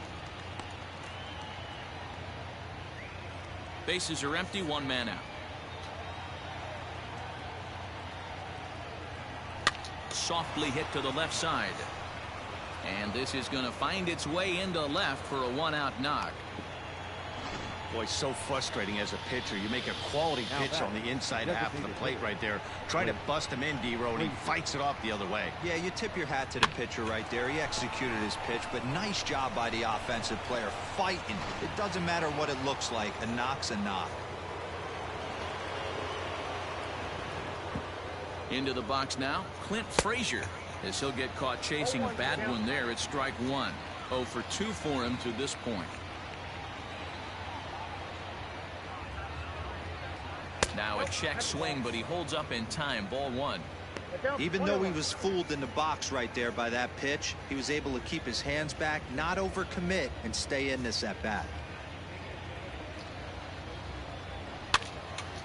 S2: Bases are empty. 1 man out. Softly hit to the left side. And this is going to find its way into left for a 1-out knock.
S1: Boy, so frustrating as a pitcher. You make a quality pitch on the inside half of the plate right there. Try to bust him in, D-Row, and he fights it off the other way.
S6: Yeah, you tip your hat to the pitcher right there. He executed his pitch, but nice job by the offensive player fighting. It doesn't matter what it looks like. A knock's a knock.
S2: Into the box now, Clint Frazier, as he'll get caught chasing a bad one there at strike 1. 0 for 2 for him to this point. Now a check swing, but he holds up in time. Ball 1.
S6: Even though he was fooled in the box right there by that pitch, he was able to keep his hands back, not overcommit, and stay in this at bat.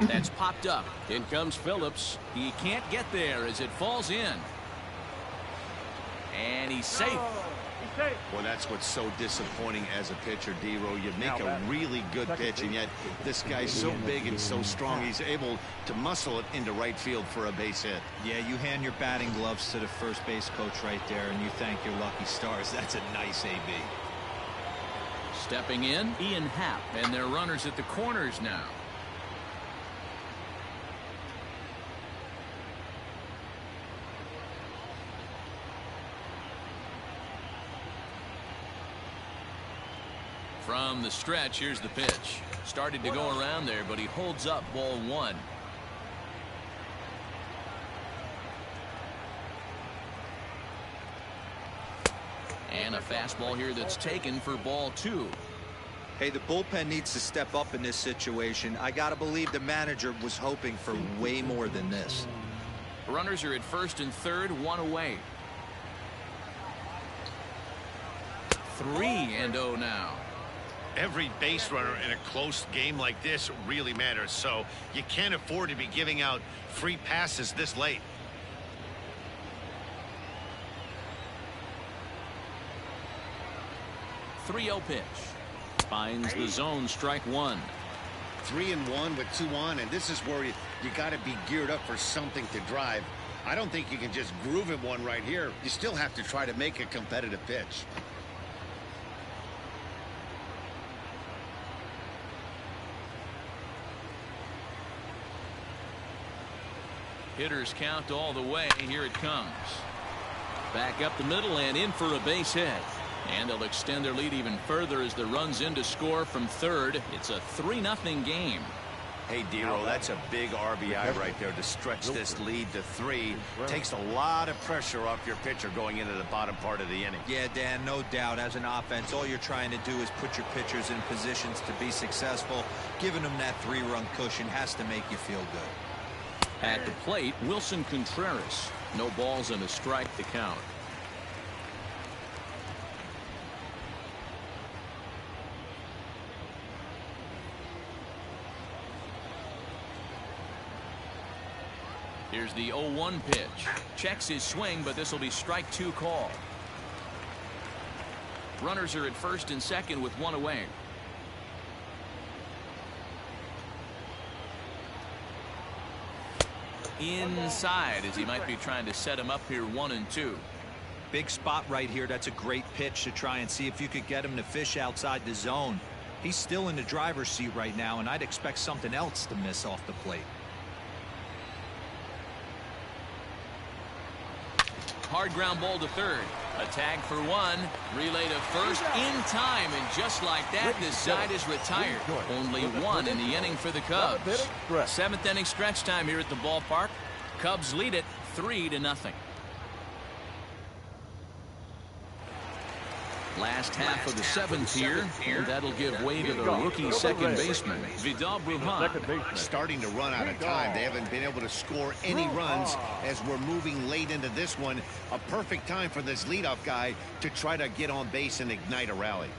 S2: That's popped up. In comes Phillips. He can't get there as it falls in. And he's safe.
S1: Well, that's what's so disappointing as a pitcher, D-Row. You make a really good pitch, and yet this guy's so big and so strong, he's able to muscle it into right field for a base hit.
S6: Yeah, you hand your batting gloves to the first base coach right there, and you thank your lucky stars. That's a nice AB.
S2: Stepping in, Ian Happ, and their runners at the corners now. From the stretch, here's the pitch. Started to go around there, but he holds up ball one. And a fastball here that's taken for ball two.
S6: Hey, the bullpen needs to step up in this situation. I gotta believe the manager was hoping for way more than this.
S2: Runners are at first and third, one away. 3-0 now.
S1: Every base runner in a close game like this really matters, so you can't afford to be giving out free passes this late.
S2: .30 pitch. Finds the zone, strike one.
S1: 3-1 with 2 on, and this is where you got to be geared up for something to drive. I don't think you can just groove it one right here. You still have to try to make a competitive pitch.
S2: Hitters count all the way. Here it comes. Back up the middle and in for a base hit. And they'll extend their lead even further as the run's in to score from third. It's a 3-0 game.
S1: Hey, D-Row, that's a big RBI right there to stretch this lead to 3. Takes a lot of pressure off your pitcher going into the bottom part of the inning.
S6: Yeah, Dan, no doubt. As an offense, all you're trying to do is put your pitchers in positions to be successful. Giving them that 3-run cushion has to make you feel good.
S2: At the plate, Wilson Contreras. No balls and a strike to count. Here's the 0-1 pitch. Checks his swing, but this will be strike two call. Runners are at first and second with one away. Inside as he might be trying to set him up here 1-2.
S6: Big spot right here. That's a great pitch to try and see if you could get him to fish outside the zone. He's still in the driver's seat right now, and I'd expect something else to miss off the plate.
S2: Hard ground ball to third. A tag for one. Relay to first in time, and just like that, this side is retired. Only one in the inning for the Cubs. Seventh inning stretch time here at the ballpark. Cubs lead it 3-0. Last half of the seventh here, and that'll give way to the rookie second baseman, Vidal Brujan.
S1: Starting to run out of time. They haven't been able to score any runs as we're moving late into this one. A perfect time for this leadoff guy to try to get on base and ignite a rally.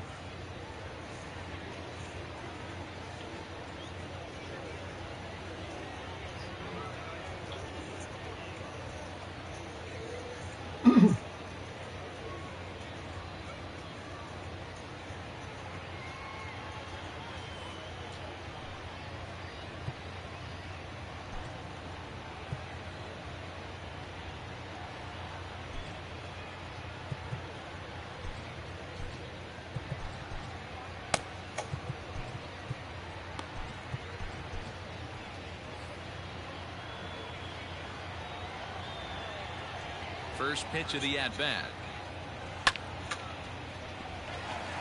S2: First pitch of the at-bat.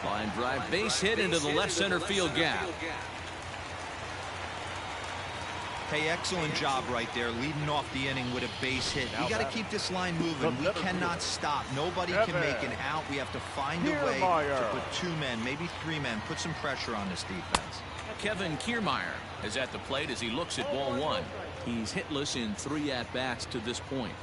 S2: Line drive, base hit into the left center field gap.
S6: Hey, excellent job right there, leading off the inning with a base hit. We got to keep this line moving. We cannot stop. Nobody can make an out. We have to find a way to put 2 men, maybe 3 men, put some pressure on this defense.
S2: Kevin Kiermaier is at the plate as he looks at ball one. He's hitless in 3 at-bats to this point.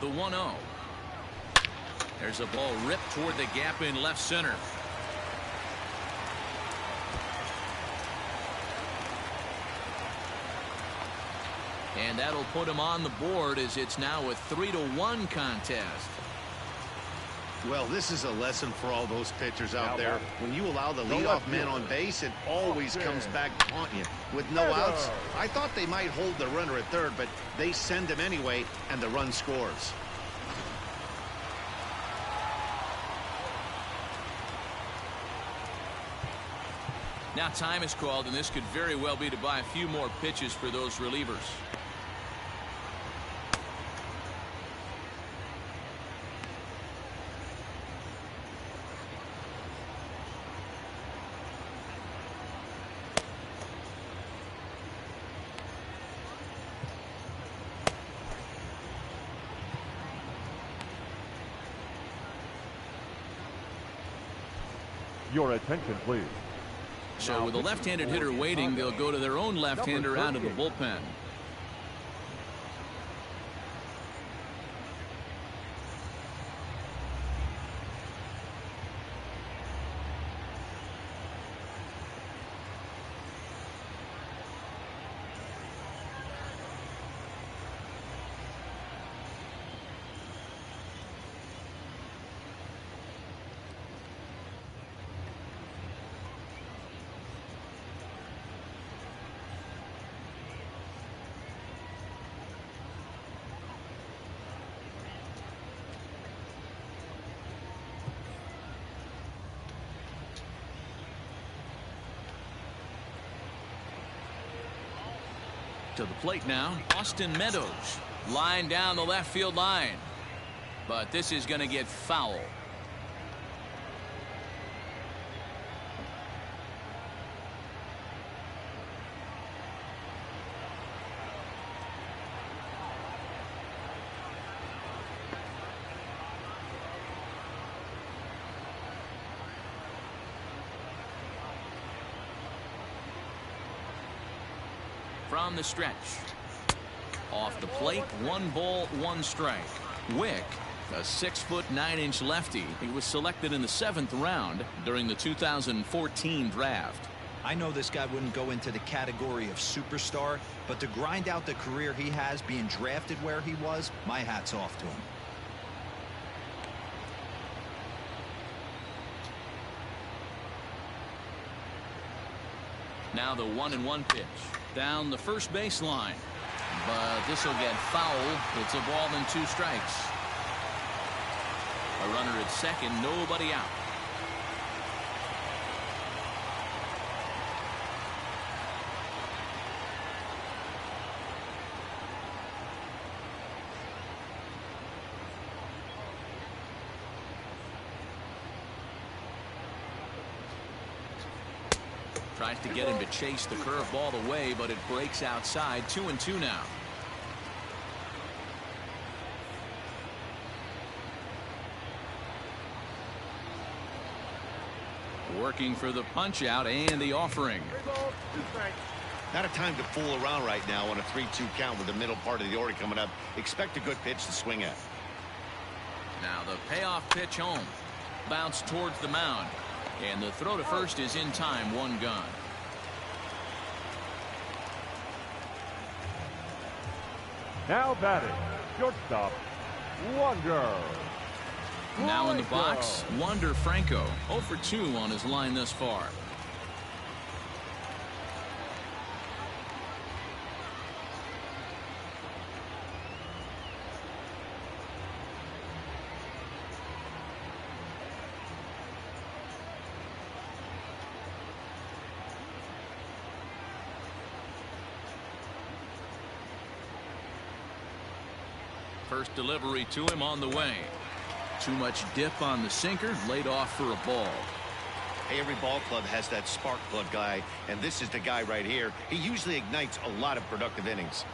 S2: The 1-0. There's a ball ripped toward the gap in left center. And that'll put him on the board as it's now a 3-1 contest.
S1: Well, this is a lesson for all those pitchers out there. When you allow the leadoff man on base, it always comes back to haunt you. With no outs, I thought they might hold the runner at third, but they send him anyway, and the run scores.
S2: Now time is called, and this could very well be to buy a few more pitches for those relievers.
S4: Your attention, please.
S2: So with a left-handed hitter waiting, they'll go to their own left-hander out of the bullpen. To the plate now, Austin Meadows. Line down the left field line. But this is going to get foul. From the stretch. Off the plate, 1 ball, 1 strike. Wick, a 6'9" lefty. He was selected in the 7th round during the 2014 draft.
S6: I know this guy wouldn't go into the category of superstar, but to grind out the career he has being drafted where he was, my hat's off to him.
S2: Now the 1-1 pitch. Down the first baseline. But this will get foul. It's a ball and 2 strikes. A runner at second, nobody out. Tries to get him to chase the curveball away, but it breaks outside. 2-2 now. Working for the punch out and the offering.
S1: Not a time to fool around right now on a 3-2 count with the middle part of the order coming up. Expect a good pitch to swing at.
S2: Now the payoff pitch home. Bounce towards the mound. And the throw to first is in time. 1 gone.
S4: Now batting, shortstop, Wander.
S2: Now in the box, Wander Franco. 0 for 2 on his line thus far. First delivery to him on the way. Too much dip on the sinker, laid off for a ball.
S1: Hey, every ball club has that spark plug guy, and this is the guy right here. He usually ignites a lot of productive innings.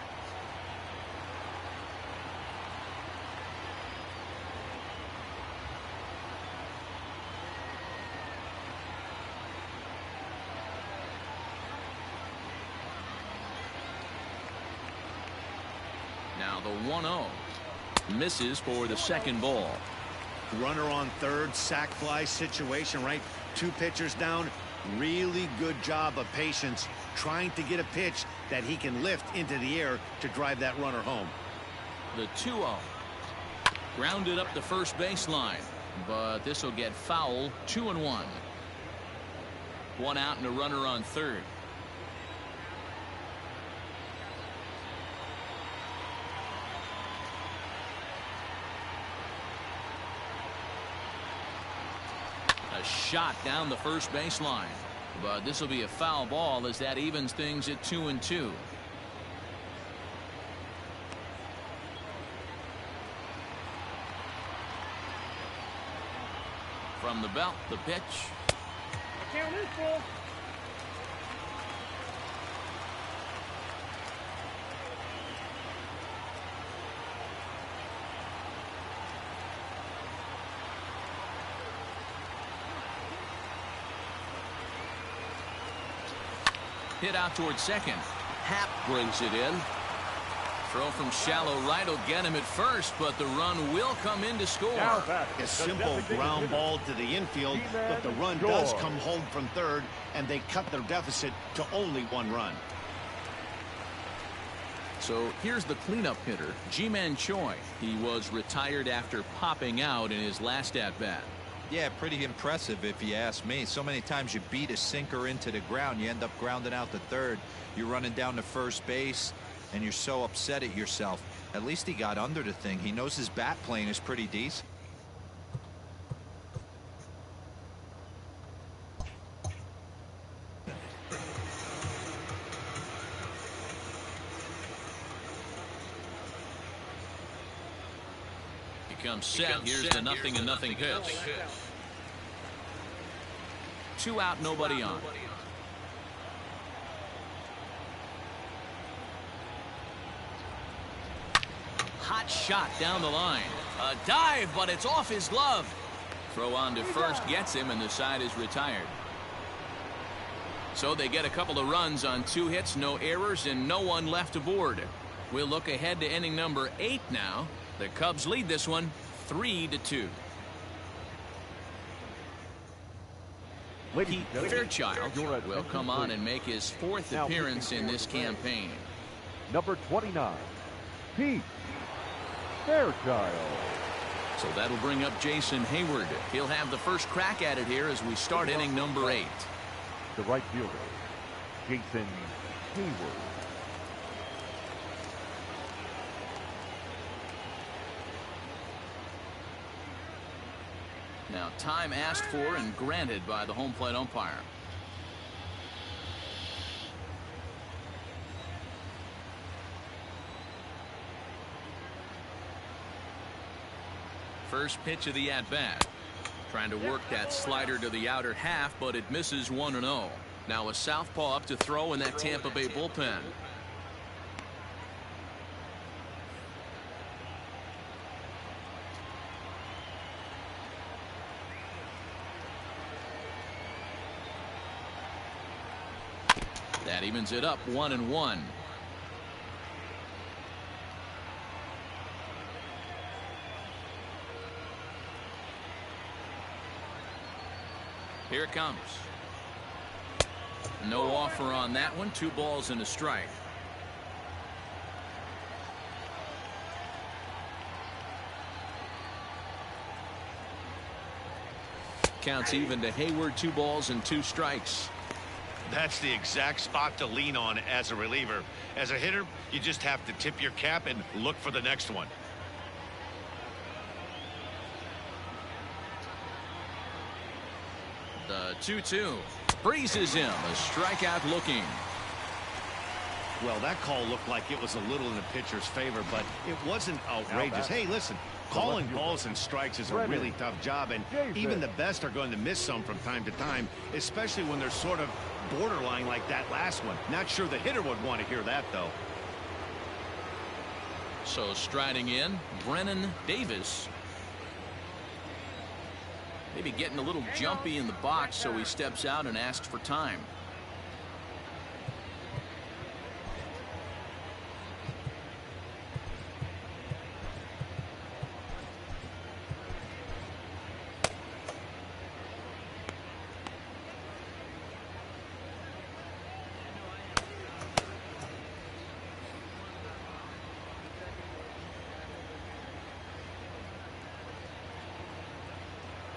S2: Now the 1-0. Misses for the second ball.
S1: Runner on third, sac fly situation, right? 2 pitchers down. Really good job of patience trying to get a pitch that he can lift into the air to drive that runner home.
S2: The 2-0. Grounded up the first baseline, but this will get foul. 2-1. 1 out and a runner on third. A shot down the first baseline, but this will be a foul ball as that evens things at 2-2. From the belt, the pitch.
S3: Count this ball.
S2: Hit out towards second. Happ brings it in. Throw from shallow right will get him at first, but the run will come in to score.
S1: A simple ground ball to the infield, but the run does come home from third, and they cut their deficit to only 1 run.
S2: So here's the cleanup hitter, Ji-Man Choi. He was retired after popping out in his last at-bat.
S6: Yeah, pretty impressive if you ask me. So many times you beat a sinker into the ground, you end up grounding out to third. You're running down to first base, and you're so upset at yourself. At least he got under the thing. He knows his bat plane is pretty decent.
S2: Comes set. Here's the 0-0 pitch. 2 out, nobody on. Hot shot down the line. A dive, but it's off his glove. Throw on to first gets him, and the side is retired. So they get a couple of runs on 2 hits, no errors, and no one left aboard. We'll look ahead to inning number 8 now. The Cubs lead this one 3-2. Pete Fairchild will come on and make his 4th appearance in this campaign.
S4: Number 29, Pete Fairchild.
S2: So that'll bring up Jason Hayward. He'll have the first crack at it here as we start inning number 8.
S4: The right fielder, Jason Hayward.
S2: Now time asked for and granted by the home plate umpire. First pitch of the at-bat. Trying to work that slider to the outer half, but it misses 1-0. Now a southpaw up to throw in that Tampa Bay bullpen. That evens it up 1-1. Here it comes. No offer on that one. 2 balls and a strike. Counts even to Hayward. 2 balls and 2 strikes.
S1: That's the exact spot to lean on as a reliever. As a hitter, you just have to tip your cap and look for the next one.
S2: The 2-2 breezes him. A strikeout looking.
S1: Well, that call looked like it was a little in the pitcher's favor, but it wasn't outrageous. Hey, listen, calling balls and strikes is a really tough job, and even the best are going to miss some from time to time, especially when they're sort of borderline like that last one. Not sure the hitter would want to hear that, though.
S2: So striding in, Brennan Davis. Maybe getting a little jumpy in the box, so he steps out and asks for time.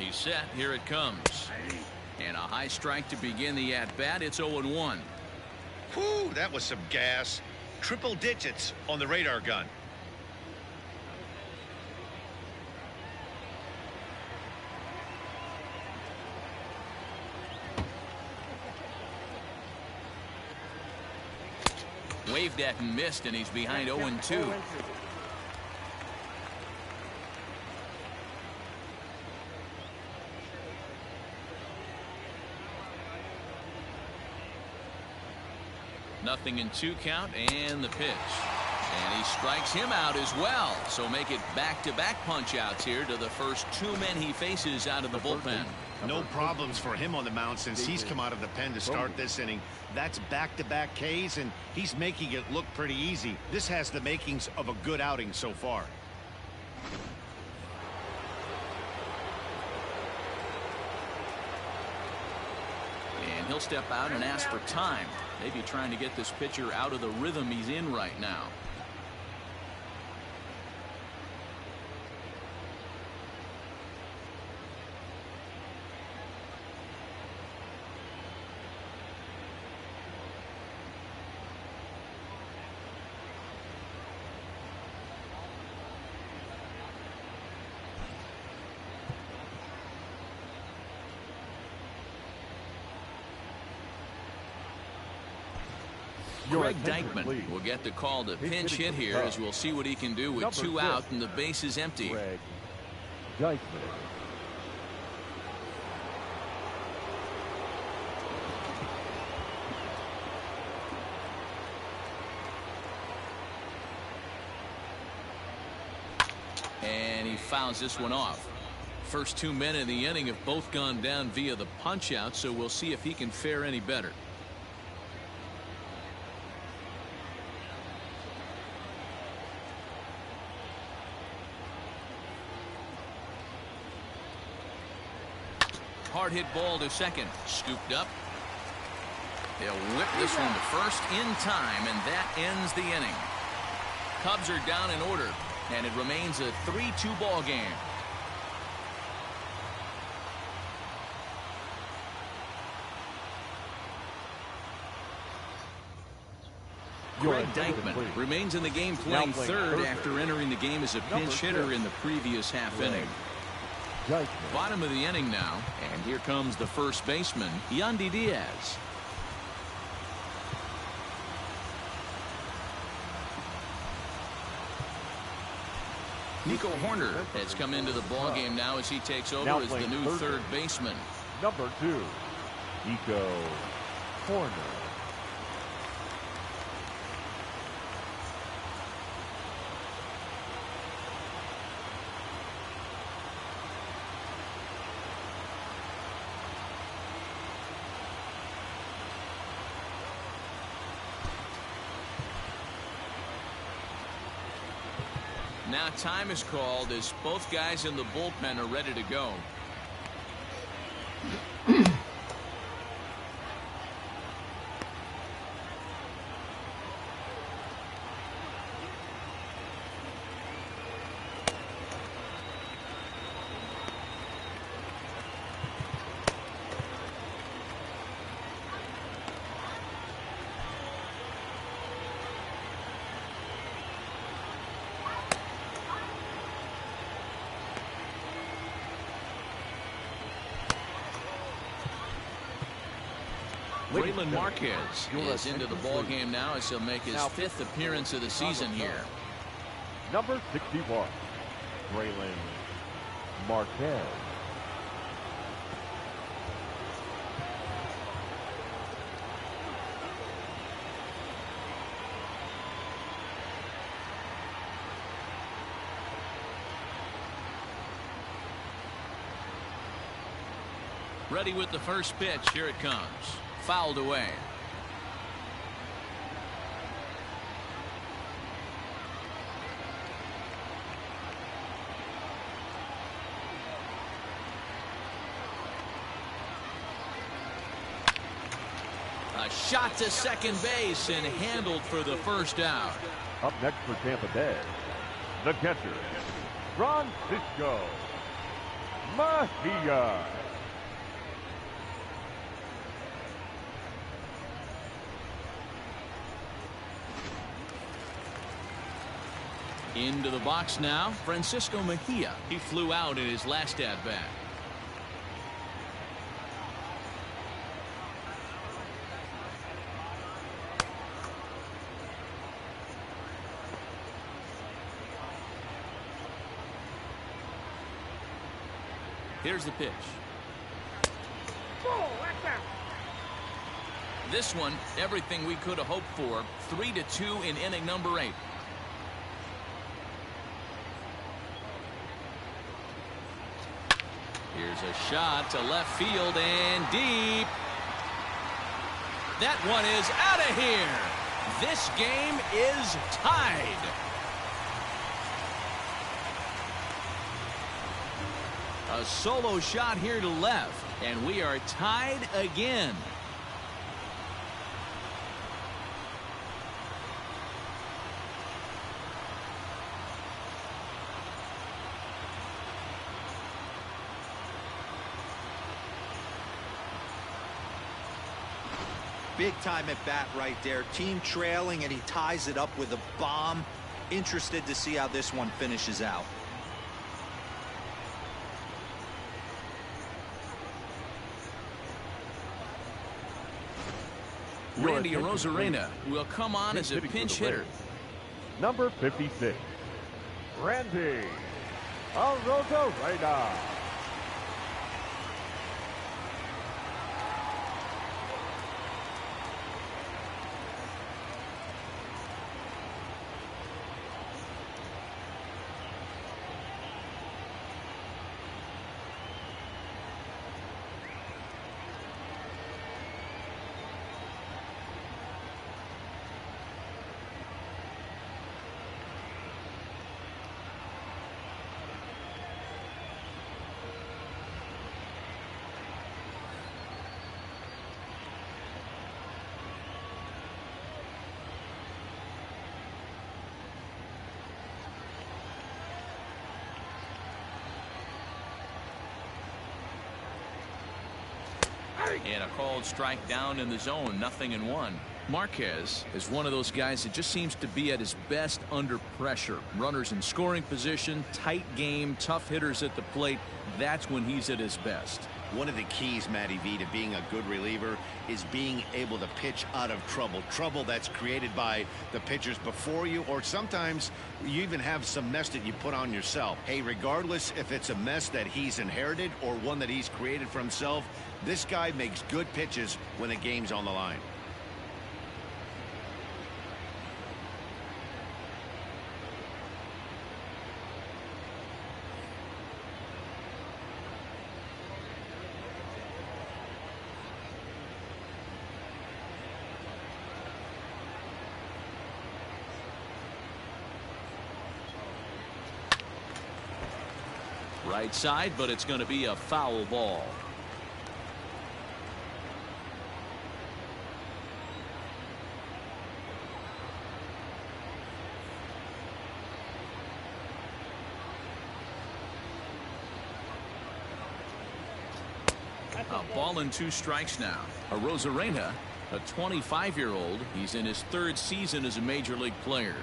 S2: He's set. Here it comes. And a high strike to begin the at-bat. It's 0-1.
S1: Whew, that was some gas. Triple digits on the radar gun.
S2: Waved at and missed, and he's behind 0-2. Nothing in 2 count, and the pitch. And he strikes him out as well. So make it back-to-back punch-outs here to the first 2 men he faces out of the bullpen.
S1: No problems for him on the mound since he's come out of the pen to start this inning. That's back-to-back Ks, and he's making it look pretty easy. This has the makings of a good outing so far.
S2: And he'll step out and ask for time. Maybe trying to get this pitcher out of the rhythm he's in right now. Greg Dykman will get the call to pinch hit here, as we'll see what he can do with 2 out and the base is empty.
S4: Greg Dykman.
S2: And he fouls this one off. First 2 men in the inning have both gone down via the punch out, so we'll see if he can fare any better. Hard hit ball to second. Scooped up. They'll whip this one to first in time, and that ends the inning. Cubs are down in order, and it remains a 3-2 ball game. Greg Dykman remains in the game, playing third after entering the game as a pinch hitter in the previous half inning. Bottom of the inning now, and here comes the first baseman, Yandy Diaz. Nico Horner has come into the ballgame now as he takes over as the new third baseman.
S4: Number 2, Nico Horner.
S2: Now time is called as both guys in the bullpen are ready to go. Braylon Marquez is into the ball game now as he'll make his 5th appearance of the season here.
S4: Number 61, Braylon Marquez.
S2: Ready with the first pitch. Here it comes. Fouled away. A shot to second base and handled for the first out.
S4: Up next for Tampa Bay, the catcher, Francisco Mejia.
S2: Into the box now, Francisco Mejia. He flew out in his last at-bat. Here's the pitch. This one, everything we could have hoped for. 3-2 in inning number 8. Here's a shot to left field and deep. That one is out of here. This game is tied. A solo shot here to left, and we are tied again.
S6: Big time at bat right there. Team trailing, and he ties it up with a bomb. Interested to see how this one finishes out.
S2: Randy Arozarena will come on as a pinch hitter.
S4: Number 56, Randy Arozarena.
S2: And a called strike down in the zone, 0-1. Marquez is one of those guys that just seems to be at his best under pressure. Runners in scoring position, tight game, tough hitters at the plate. That's when he's at his best.
S1: One of the keys, Matty V, to being a good reliever is being able to pitch out of trouble. Trouble that's created by the pitchers before you, or sometimes you even have some mess that you put on yourself. Hey, regardless if it's a mess that he's inherited or one that he's created for himself, this guy makes good pitches when the game's on the line.
S2: Right side, but it's going to be a foul ball. A ball and 2 strikes now. Arozarena, a 25-year-old. He's in his 3rd season as a major league player.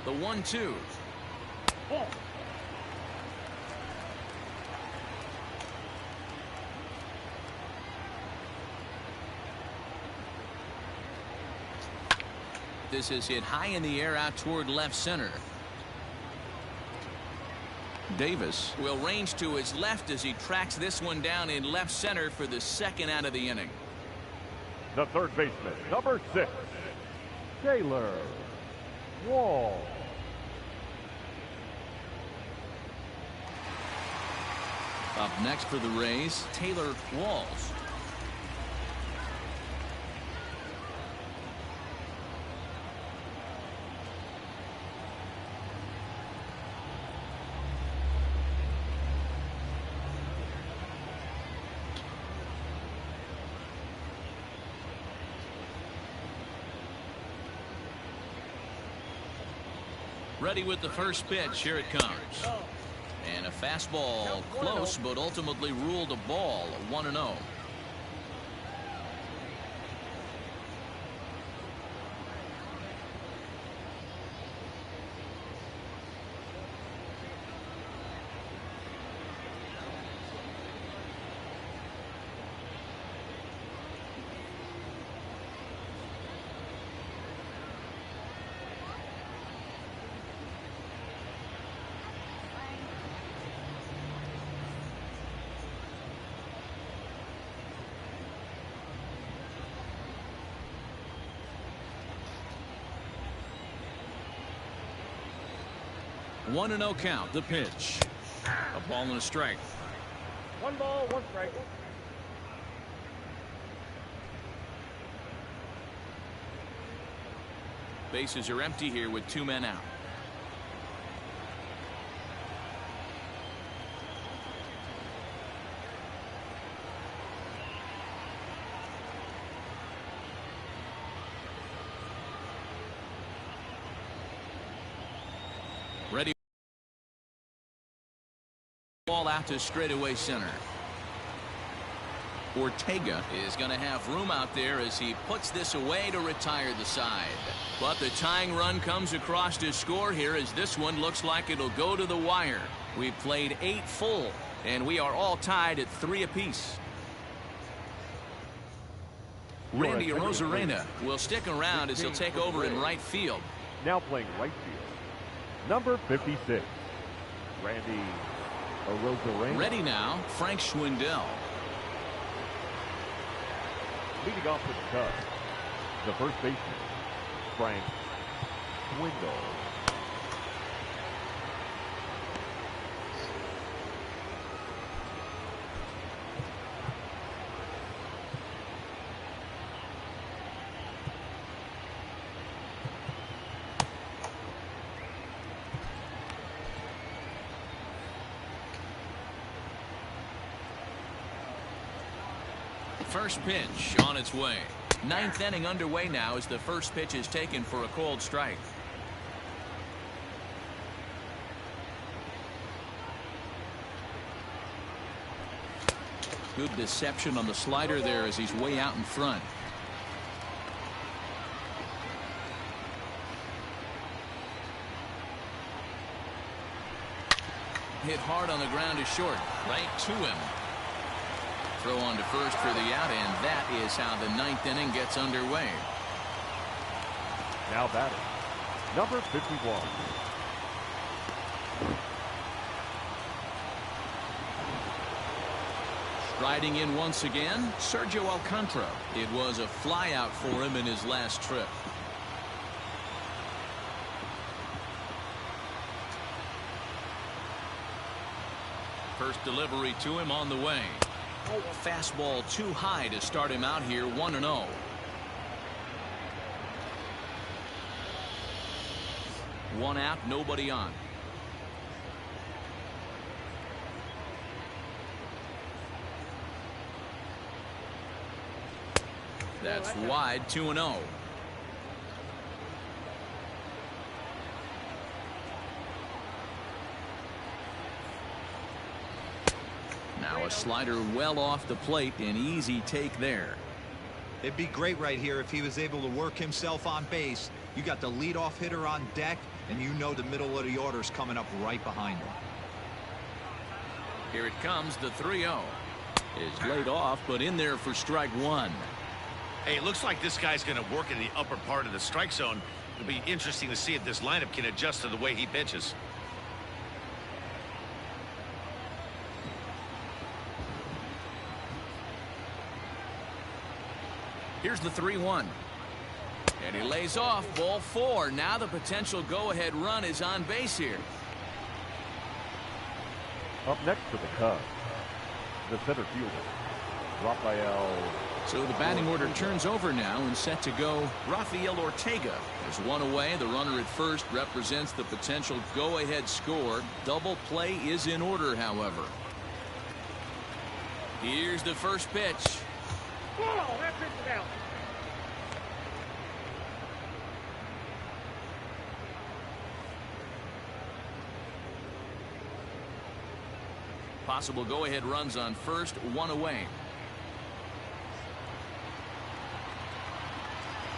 S2: The 1-2. This is hit high in the air out toward left center. Davis will range to his left as he tracks this one down in left center for the 2nd out of the inning.
S4: The 3rd baseman, number 6, Taylor Wall.
S2: Up next for the Rays, Taylor Walls. Ready with the first pitch. Here it comes. And a fastball close, but ultimately ruled a ball. 1-0. One and 0 count. The pitch. A ball and a strike.
S3: 1 ball, 1 strike.
S2: Bases are empty here with 2 men out. Ready. Ball out to straightaway center. Ortega is going to have room out there as he puts this away to retire the side. But the tying run comes across to score here as this one looks like it'll go to the wire. We've played 8 full, and we are all tied at 3 apiece. Randy Arozarena will stick around as he'll take over in right field.
S4: Now playing right field, number 56, Randy Arozarena.
S2: Ready now, Frank Schwindel.
S4: Leading off for the Cubs, the first baseman, Frank Schwindel.
S2: First pitch on its way. 9th inning underway now as the first pitch is taken for a cold strike. Good deception on the slider there as he's way out in front. Hit hard on the ground to short. Right to him. Throw on to first for the out, and that is how the 9th inning gets underway.
S4: Now batting, number 51.
S2: Striding in once again, Sergio Alcantara. It was a flyout for him in his last trip. First delivery to him on the way. Fastball too high to start him out here. 1-0. One out, nobody on. That's wide. 2-0. Now a slider well off the plate, an easy take there.
S6: It'd be great right here if he was able to work himself on base. You got the leadoff hitter on deck, and you know the middle of the order's coming up right behind him.
S2: Here it comes, the 3-0. Is laid off, but in there for strike 1.
S1: Hey, it looks like this guy's going to work in the upper part of the strike zone. It'll be interesting to see if this lineup can adjust to the way he pitches.
S2: Here's the 3-1. And he lays off. Ball 4. Now the potential go-ahead run is on base here.
S4: Up next for the Cubs, the center fielder, Rafael.
S2: So the batting order turns over now and set to go. Rafael Ortega is one away. The runner at first represents the potential go-ahead score. Double play is in order, however. Here's the first pitch.
S3: Oh, that pitch is out.
S2: Possible go-ahead runs on first, one away.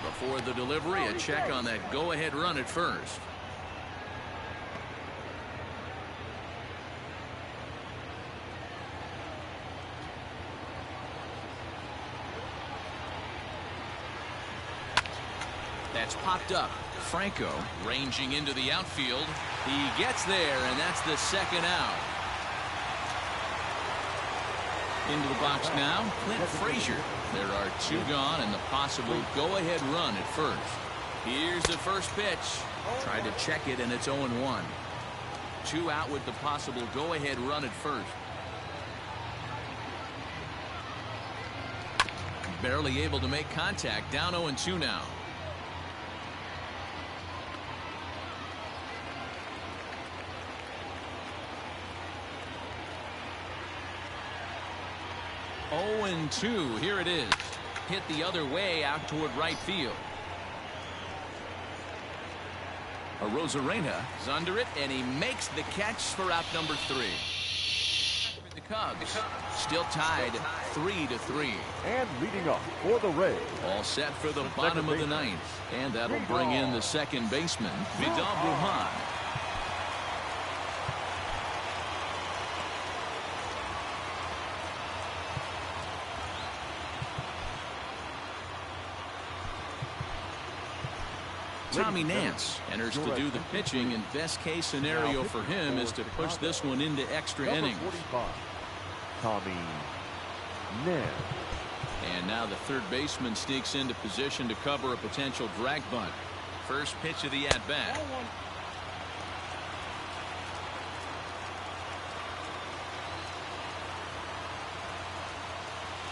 S2: Before the delivery, a check on that go-ahead run at first. That's popped up. Franco ranging into the outfield. He gets there, and that's the second out. Into the box now, Clint Frazier. There are two gone and the possible go-ahead run at first. Here's the first pitch. Tried to check it, and it's 0-1. Two out with the possible go-ahead run at first. Barely able to make contact. Down 0-2 now. And 2. Here it is. Hit the other way out toward right field. Arozarena is under it, and he makes the catch for out number 3. For the Cubs, still tied 3-3.
S4: And leading up for the Rays.
S2: All set for the bottom of the ninth. And that'll bring in the second baseman, Vidal Brujan. Tommy Nance enters to do the pitching, and best case scenario for him is to push this one into extra innings.
S4: Tommy Nance.
S2: And now the third baseman sneaks into position to cover a potential drag bunt. First pitch of the at-bat.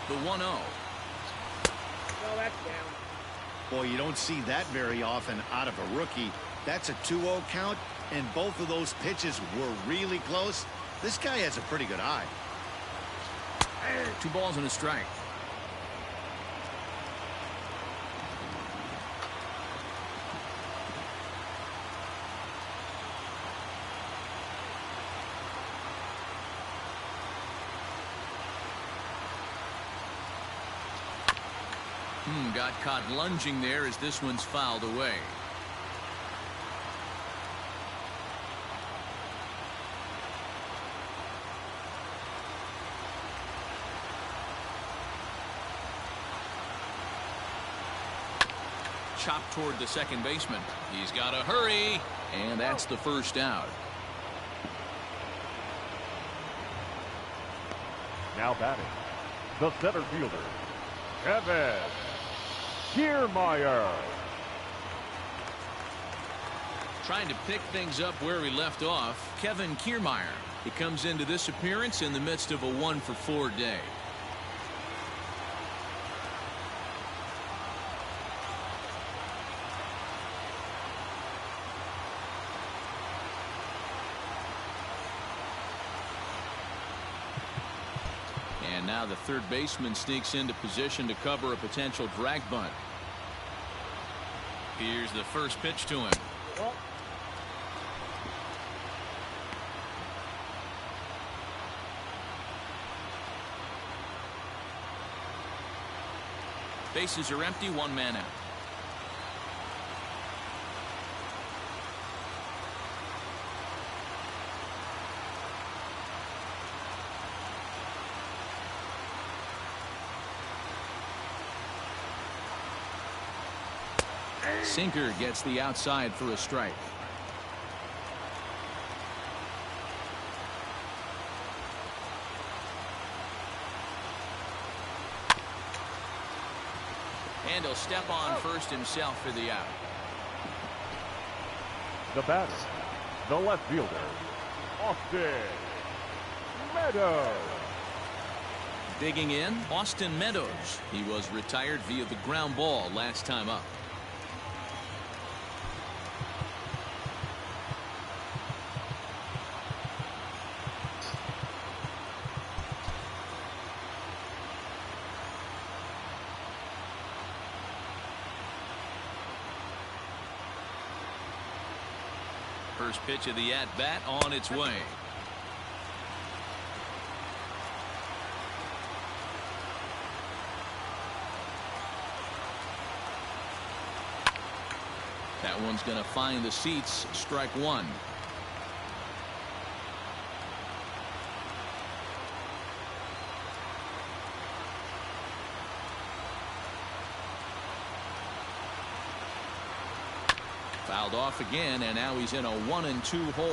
S2: The 1-0.
S3: No, that's down.
S1: Boy, you don't see that very often out of a rookie. That's a 2-0 count, and both of those pitches were really close. This guy has a pretty good eye.
S2: 2 balls and a strike. Got caught lunging there as this one's fouled away. Chopped toward the second baseman. He's got to hurry, and that's the first out.
S4: Now batting, the center fielder, Kevin Kiermaier.
S2: Trying to pick things up where he left off, Kevin Kiermaier. He comes into this appearance in the midst of a 1-for-4 day. And now the third baseman sneaks into position to cover a potential drag bunt. Here's the first pitch to him. Bases are empty, 1 man out. Sinker gets the outside for a strike. And he'll step on first himself for the out.
S4: The batter, the left fielder, Austin Meadows.
S2: Digging in, Austin Meadows. He was retired via the ground ball last time up. First pitch of the at-bat on its way. That one's going to find the seats. Strike one. Fouled off again, and now he's in a 1-2 hole.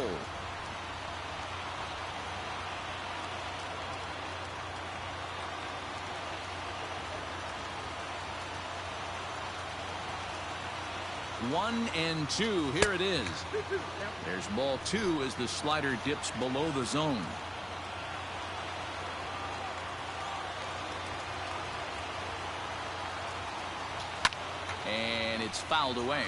S2: One and two. Here it is. There's ball two as the slider dips below the zone. And it's fouled away.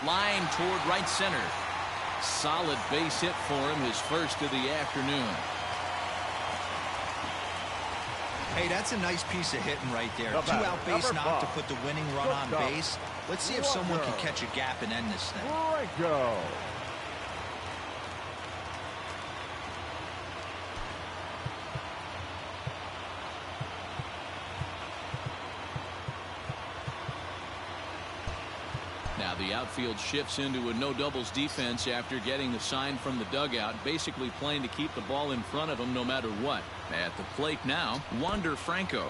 S2: Line toward right center. Solid base hit for him, his first of the afternoon.
S6: Hey, that's a nice piece of hitting right there. Two out base knock to put the winning run on base. Let's see if someone can catch a gap and end this thing.
S4: Right go.
S2: Now the outfield shifts into a no doubles defense after getting the sign from the dugout, basically playing to keep the ball in front of him no matter what. At the plate now, Wander Franco.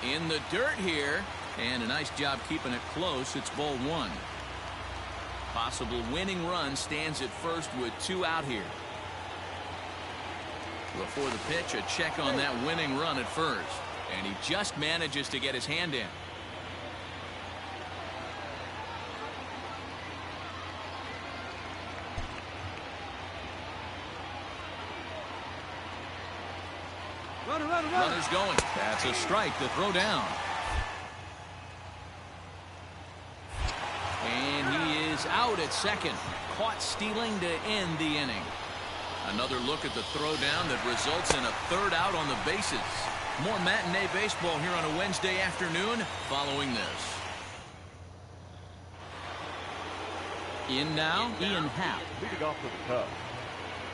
S2: In the dirt here, and a nice job keeping it close. It's ball one. Possible winning run stands at first with two out here. Before the pitch, a check on that winning run at first, and he just manages to get his hand in. Runner's going. That's a strike to throw down. And he is out at second. Caught stealing to end the inning. Another look at the throwdown that results in a third out on the bases. More matinee baseball here on a Wednesday afternoon following this. In now, Ian Happ.
S4: Leading off for the Cubs,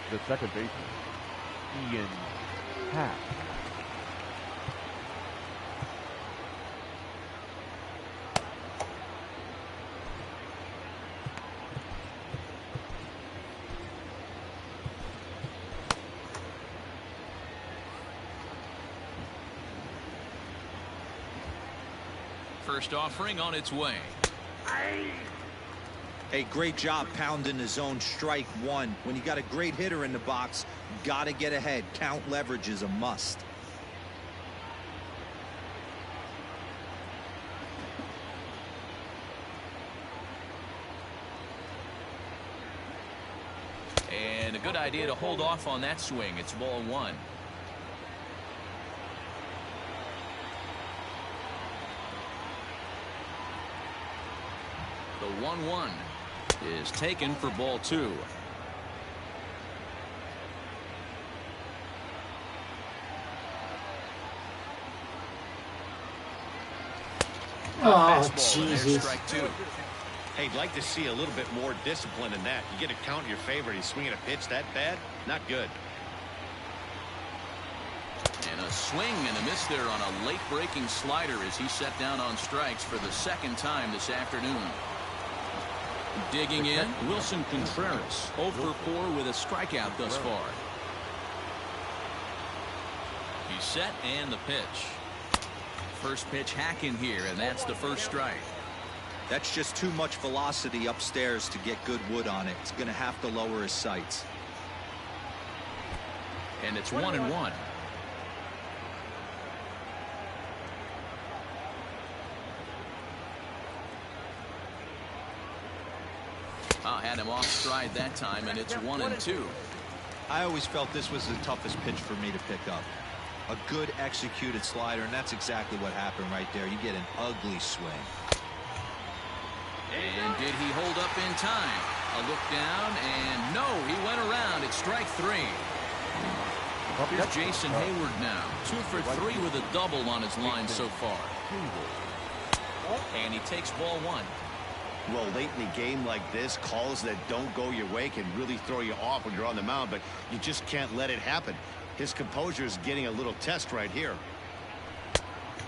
S4: the second baseman, Ian Happ.
S2: First offering on its way.
S6: Hey, great job pounding the zone. Strike one. When you got a great hitter in the box, got to get ahead. Count leverage is a must.
S2: And a good idea to hold off on that swing. It's ball one. The 1-1 is taken for ball two.
S7: Oh, Jesus.
S2: Strike two.
S1: Hey, I'd like to see a little bit more discipline in that. You get a count in your favor. He's swinging a pitch that bad. Not good.
S2: And a swing and a miss there on a late breaking slider as he set down on strikes for the second time this afternoon. Digging in, Wilson Contreras, 0 for 4 with a strikeout thus far. He's set and the pitch. First pitch hacking here, and that's the first strike.
S6: That's just too much velocity upstairs to get good wood on it. It's going to have to lower his sights.
S2: And it's 1-1. Had him off stride that time, and it's 1-2.
S6: I always felt this was the toughest pitch for me to pick up. A good executed slider, and that's exactly what happened right there. You get an ugly swing.
S2: And did he hold up in time? A look down, and no, he went around. It's strike three. Here's Jason Hayward now. 2 for 3 with a double on his line so far. And he takes ball one.
S1: Well, late in the game like this, calls that don't go your way can really throw you off when you're on the mound, but you just can't let it happen. His composure is getting a little test right here.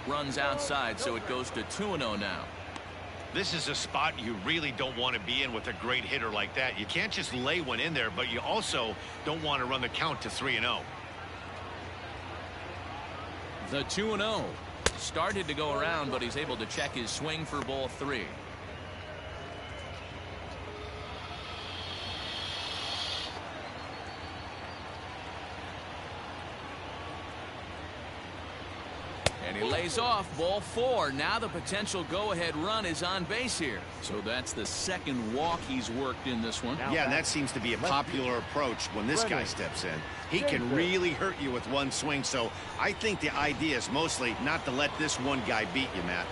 S2: Runs outside, so it goes to 2-0 now.
S1: This is a spot you really don't want to be in with a great hitter like that. You can't just lay one in there, but you also don't want to run the count to 3-0.
S2: The 2-0. Started to go around, but he's able to check his swing for ball 3. And he lays off ball 4. Now the potential go-ahead run is on base here. So that's the second walk he's worked in this one.
S1: Yeah, and that seems to be a popular approach when this guy steps in. He can really hurt you with one swing, so I think the idea is mostly not to let this one guy beat you, Matt.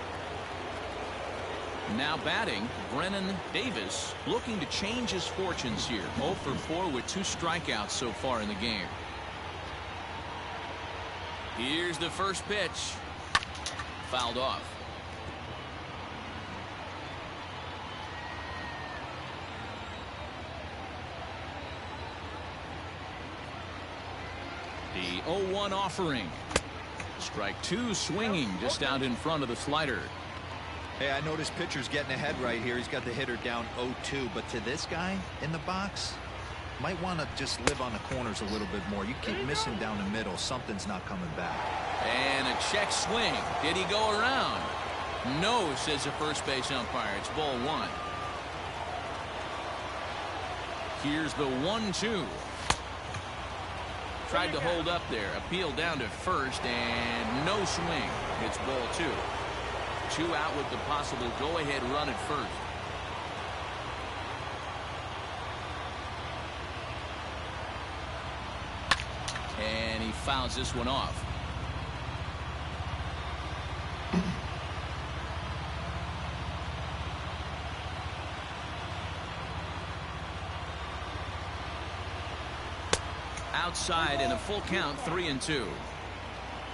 S2: Now batting, Brennan Davis looking to change his fortunes here. 0 for 4 with 2 strikeouts so far in the game. Here's the first pitch. Fouled off. The 0-1 offering. Strike 2 swinging just out in front of the slider.
S6: Hey, I noticed pitcher's getting ahead right here. He's got the hitter down 0-2, but to this guy in the box, might want to just live on the corners a little bit more. You keep missing down the middle, something's not coming back.
S2: And a check swing. Did he go around? No, says the first base umpire. It's ball 1. Here's the 1-2. Tried to hold up there. Appeal down to first, and no swing. It's ball 2. 2 out with the possible go-ahead run at first. And he fouls this one off. Outside and a full count, 3-2.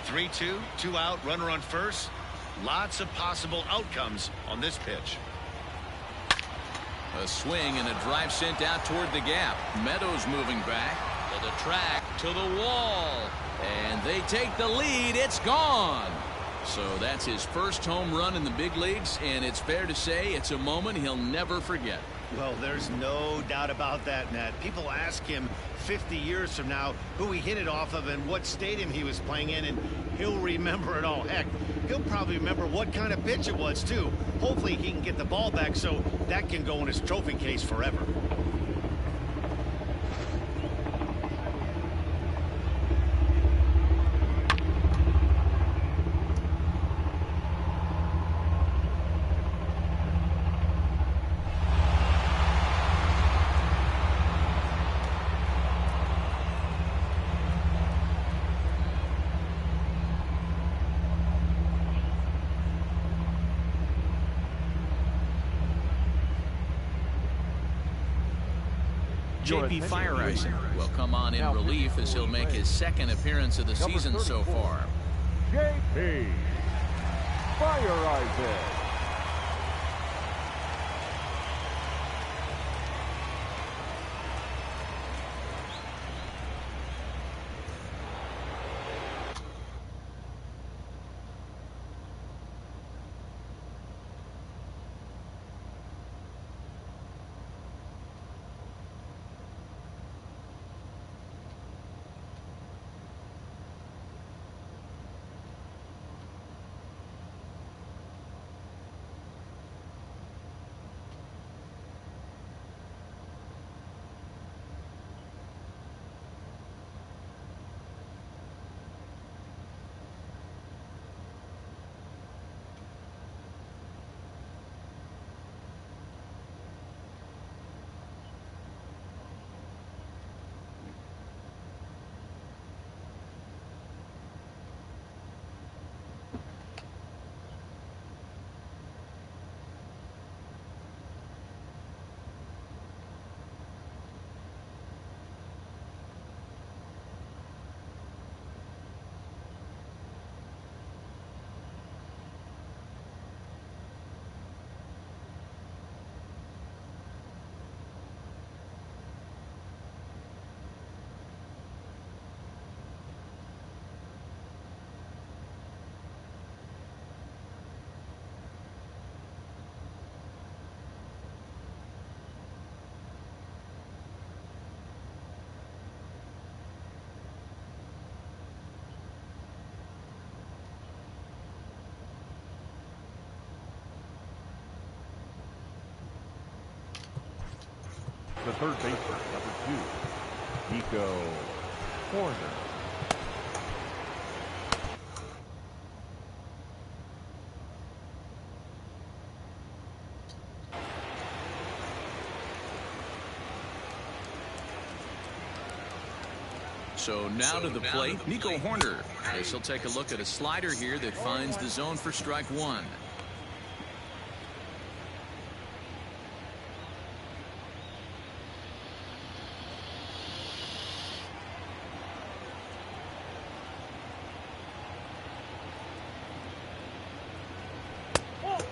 S1: 3-2, 2 out, runner on first. Lots of possible outcomes on this pitch.
S2: A swing and a drive sent out toward the gap. Meadows moving back to the track, to the wall, and they take the lead. It's gone. So that's his first home run in the big leagues, and it's fair to say it's a moment he'll never forget.
S1: Well, there's no doubt about that, Nat. People ask him 50 years from now who he hit it off of and what stadium he was playing in, and he'll remember it all. Heck, he'll probably remember what kind of pitch it was, too. Hopefully he can get the ball back so that can go in his trophy case forever.
S2: J.P. Fireisen will come on in relief as he'll make his second appearance of the season so far.
S4: J.P. Fireisen. the third baseman, number 2, Nico Horner.
S2: So now to the plate, Nico Horner. As he'll take a look at a slider here that finds the zone for strike 1.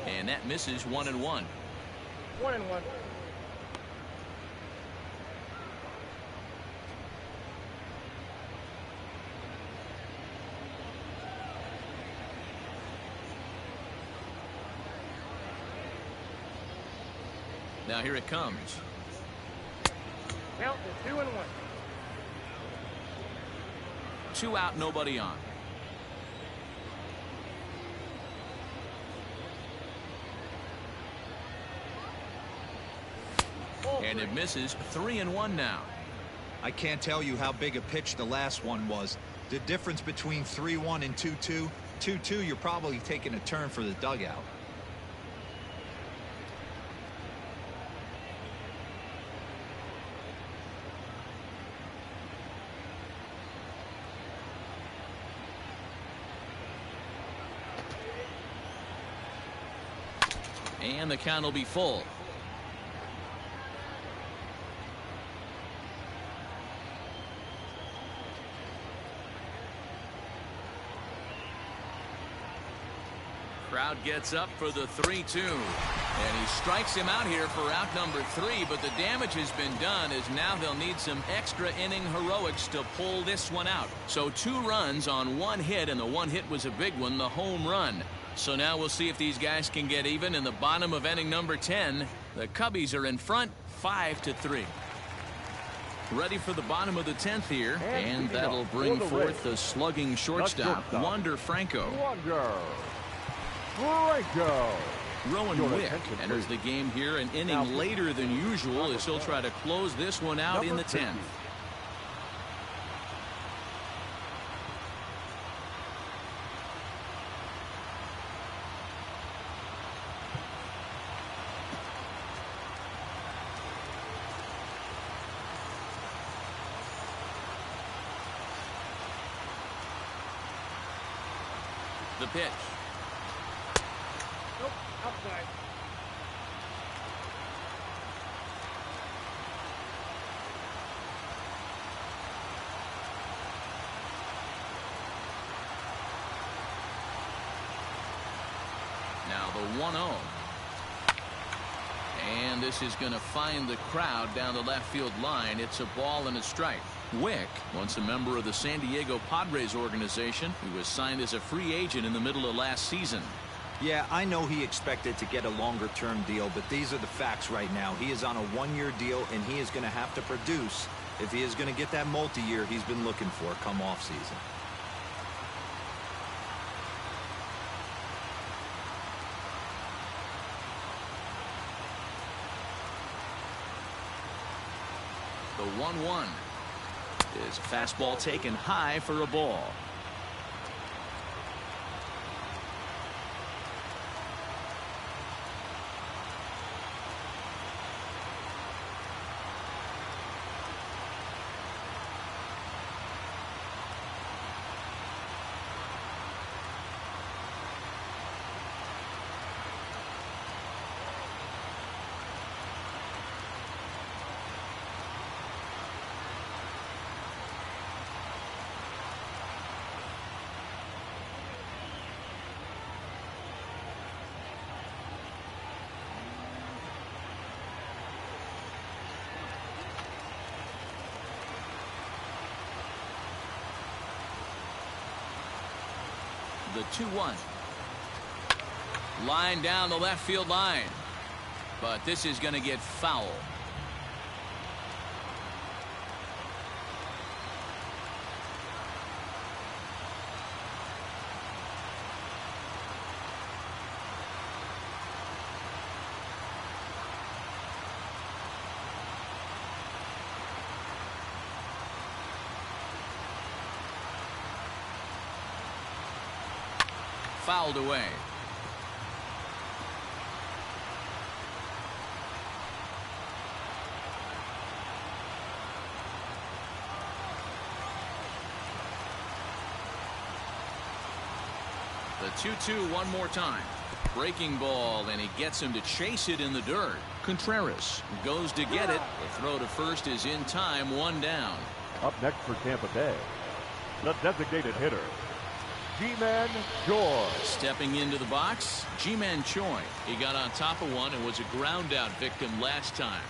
S2: And that misses 1-1.
S3: 1-1.
S2: Now here it comes.
S3: Count 2-1.
S2: 2 out, nobody on. And it misses 3-1 now.
S6: I can't tell you how big a pitch the last one was. The difference between 3-1 and 2-2. 2-2, you're probably taking a turn for the dugout.
S2: And the count will be full. Crowd gets up for the 3-2. And he strikes him out here for out number 3, but the damage has been done as now they'll need some extra inning heroics to pull this one out. So 2 runs on 1 hit, and the 1 hit was a big one, the home run. So now we'll see if these guys can get even in the bottom of inning number 10. The Cubbies are in front 5-3. Ready for the bottom of the 10th here, and that'll bring forth the slugging shortstop, Wander Franco. Rowan Wick enters the game here an inning later than usual as he'll try to close this one out in the 10th. The pitch.
S3: Nope, outside.
S2: Now the 1-0. And this is going to find the crowd down the left field line. It's a ball and a strike. Wick, once a member of the San Diego Padres organization, who was signed as a free agent in the middle of last season.
S6: Yeah, I know he expected to get a longer-term deal, but these are the facts right now. He is on a 1-year deal, and he is going to have to produce if he is going to get that multi-year he's been looking for come off-season.
S2: The 1-1 is a fastball taken high for a ball. The 2-1. Line down the left field line. But this is going to get foul. fouled away. The 2-2 one more time. Breaking ball, and he gets him to chase it in the dirt. Contreras goes to get it. The throw to first is in time, one down.
S4: Up next for Tampa Bay, the designated hitter, Ji-Man Choi.
S2: Stepping into the box, Ji-Man Choi. He got on top of one and was a ground out victim last time.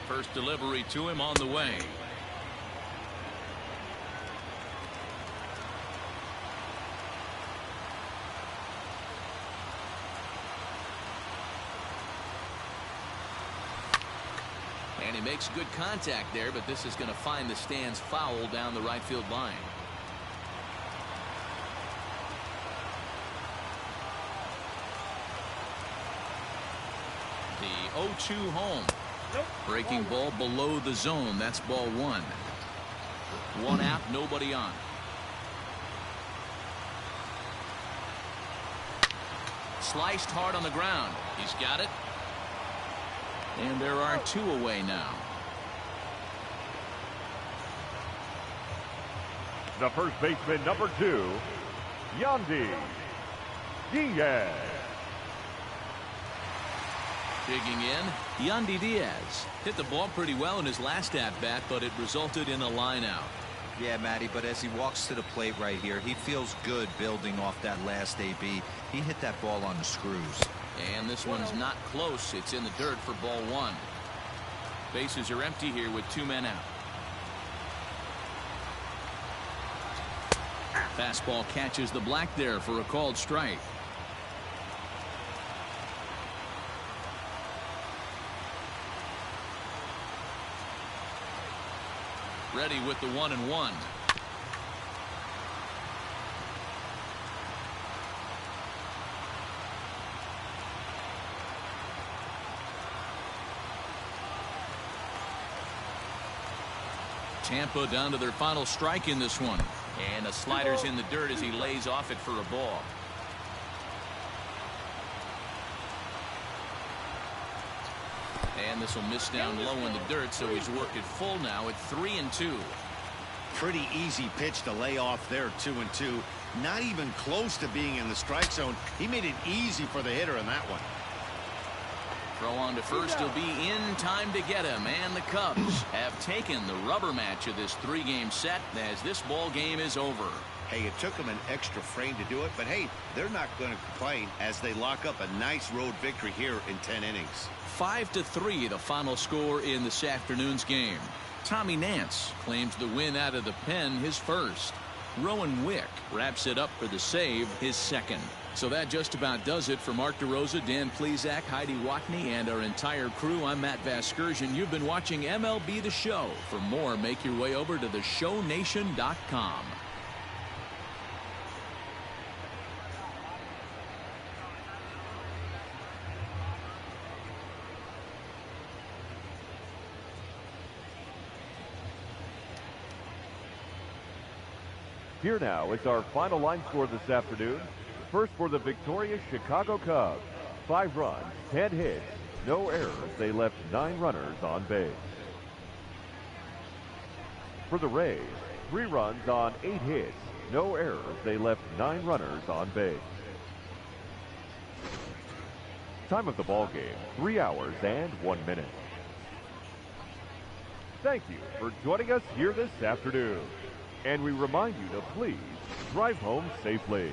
S2: First delivery to him on the way. And he makes good contact there, but this is going to find the stands foul down the right field line. The 0-2 home.
S3: Nope.
S2: Breaking ball below the zone. That's ball one. One out, nobody on. Sliced hard on the ground. He's got it. And there are two away now.
S4: The first baseman, number 2, Yandy Diaz.
S2: Digging in, Yandy Diaz hit the ball pretty well in his last at-bat, but it resulted in a line out.
S6: Yeah, Matty, but as he walks to the plate right here, he feels good building off that last AB. He hit that ball on the screws.
S2: And this one's not close. It's in the dirt for ball one. Bases are empty here with 2 men out. Fastball catches the black there for a called strike. Ready with the 1-1. Tampa down to their final strike in this one. And a slider's in the dirt as he lays off it for a ball. And this will miss down low in the dirt, so he's worked it full now at 3-2.
S1: Pretty easy pitch to lay off there, 2-2. Not even close to being in the strike zone. He made it easy for the hitter in that one.
S2: Throw on to first. He'll be in time to get him. And the Cubs have taken the rubber match of this 3-game set as this ball game is over.
S1: Hey, it took them an extra frame to do it, but hey, they're not going to complain as they lock up a nice road victory here in 10 innings.
S2: 5-3 the final score in this afternoon's game. Tommy Nance claims the win out of the pen, his first. Rowan Wick wraps it up for the save, his second. So that just about does it for Mark DeRosa, Dan Plesac, Heidi Watney, and our entire crew. I'm Matt Vasgersian. You've been watching MLB The Show. For more, make your way over to theshownation.com.
S4: Here now is our final line score this afternoon. First for the victorious Chicago Cubs. 5 runs, 10 hits, no errors. They left 9 runners on base. For the Rays, 3 runs on 8 hits, no errors. They left 9 runners on base. Time of the ball game, 3 hours and 1 minute. Thank you for joining us here this afternoon. And we remind you to please drive home safely.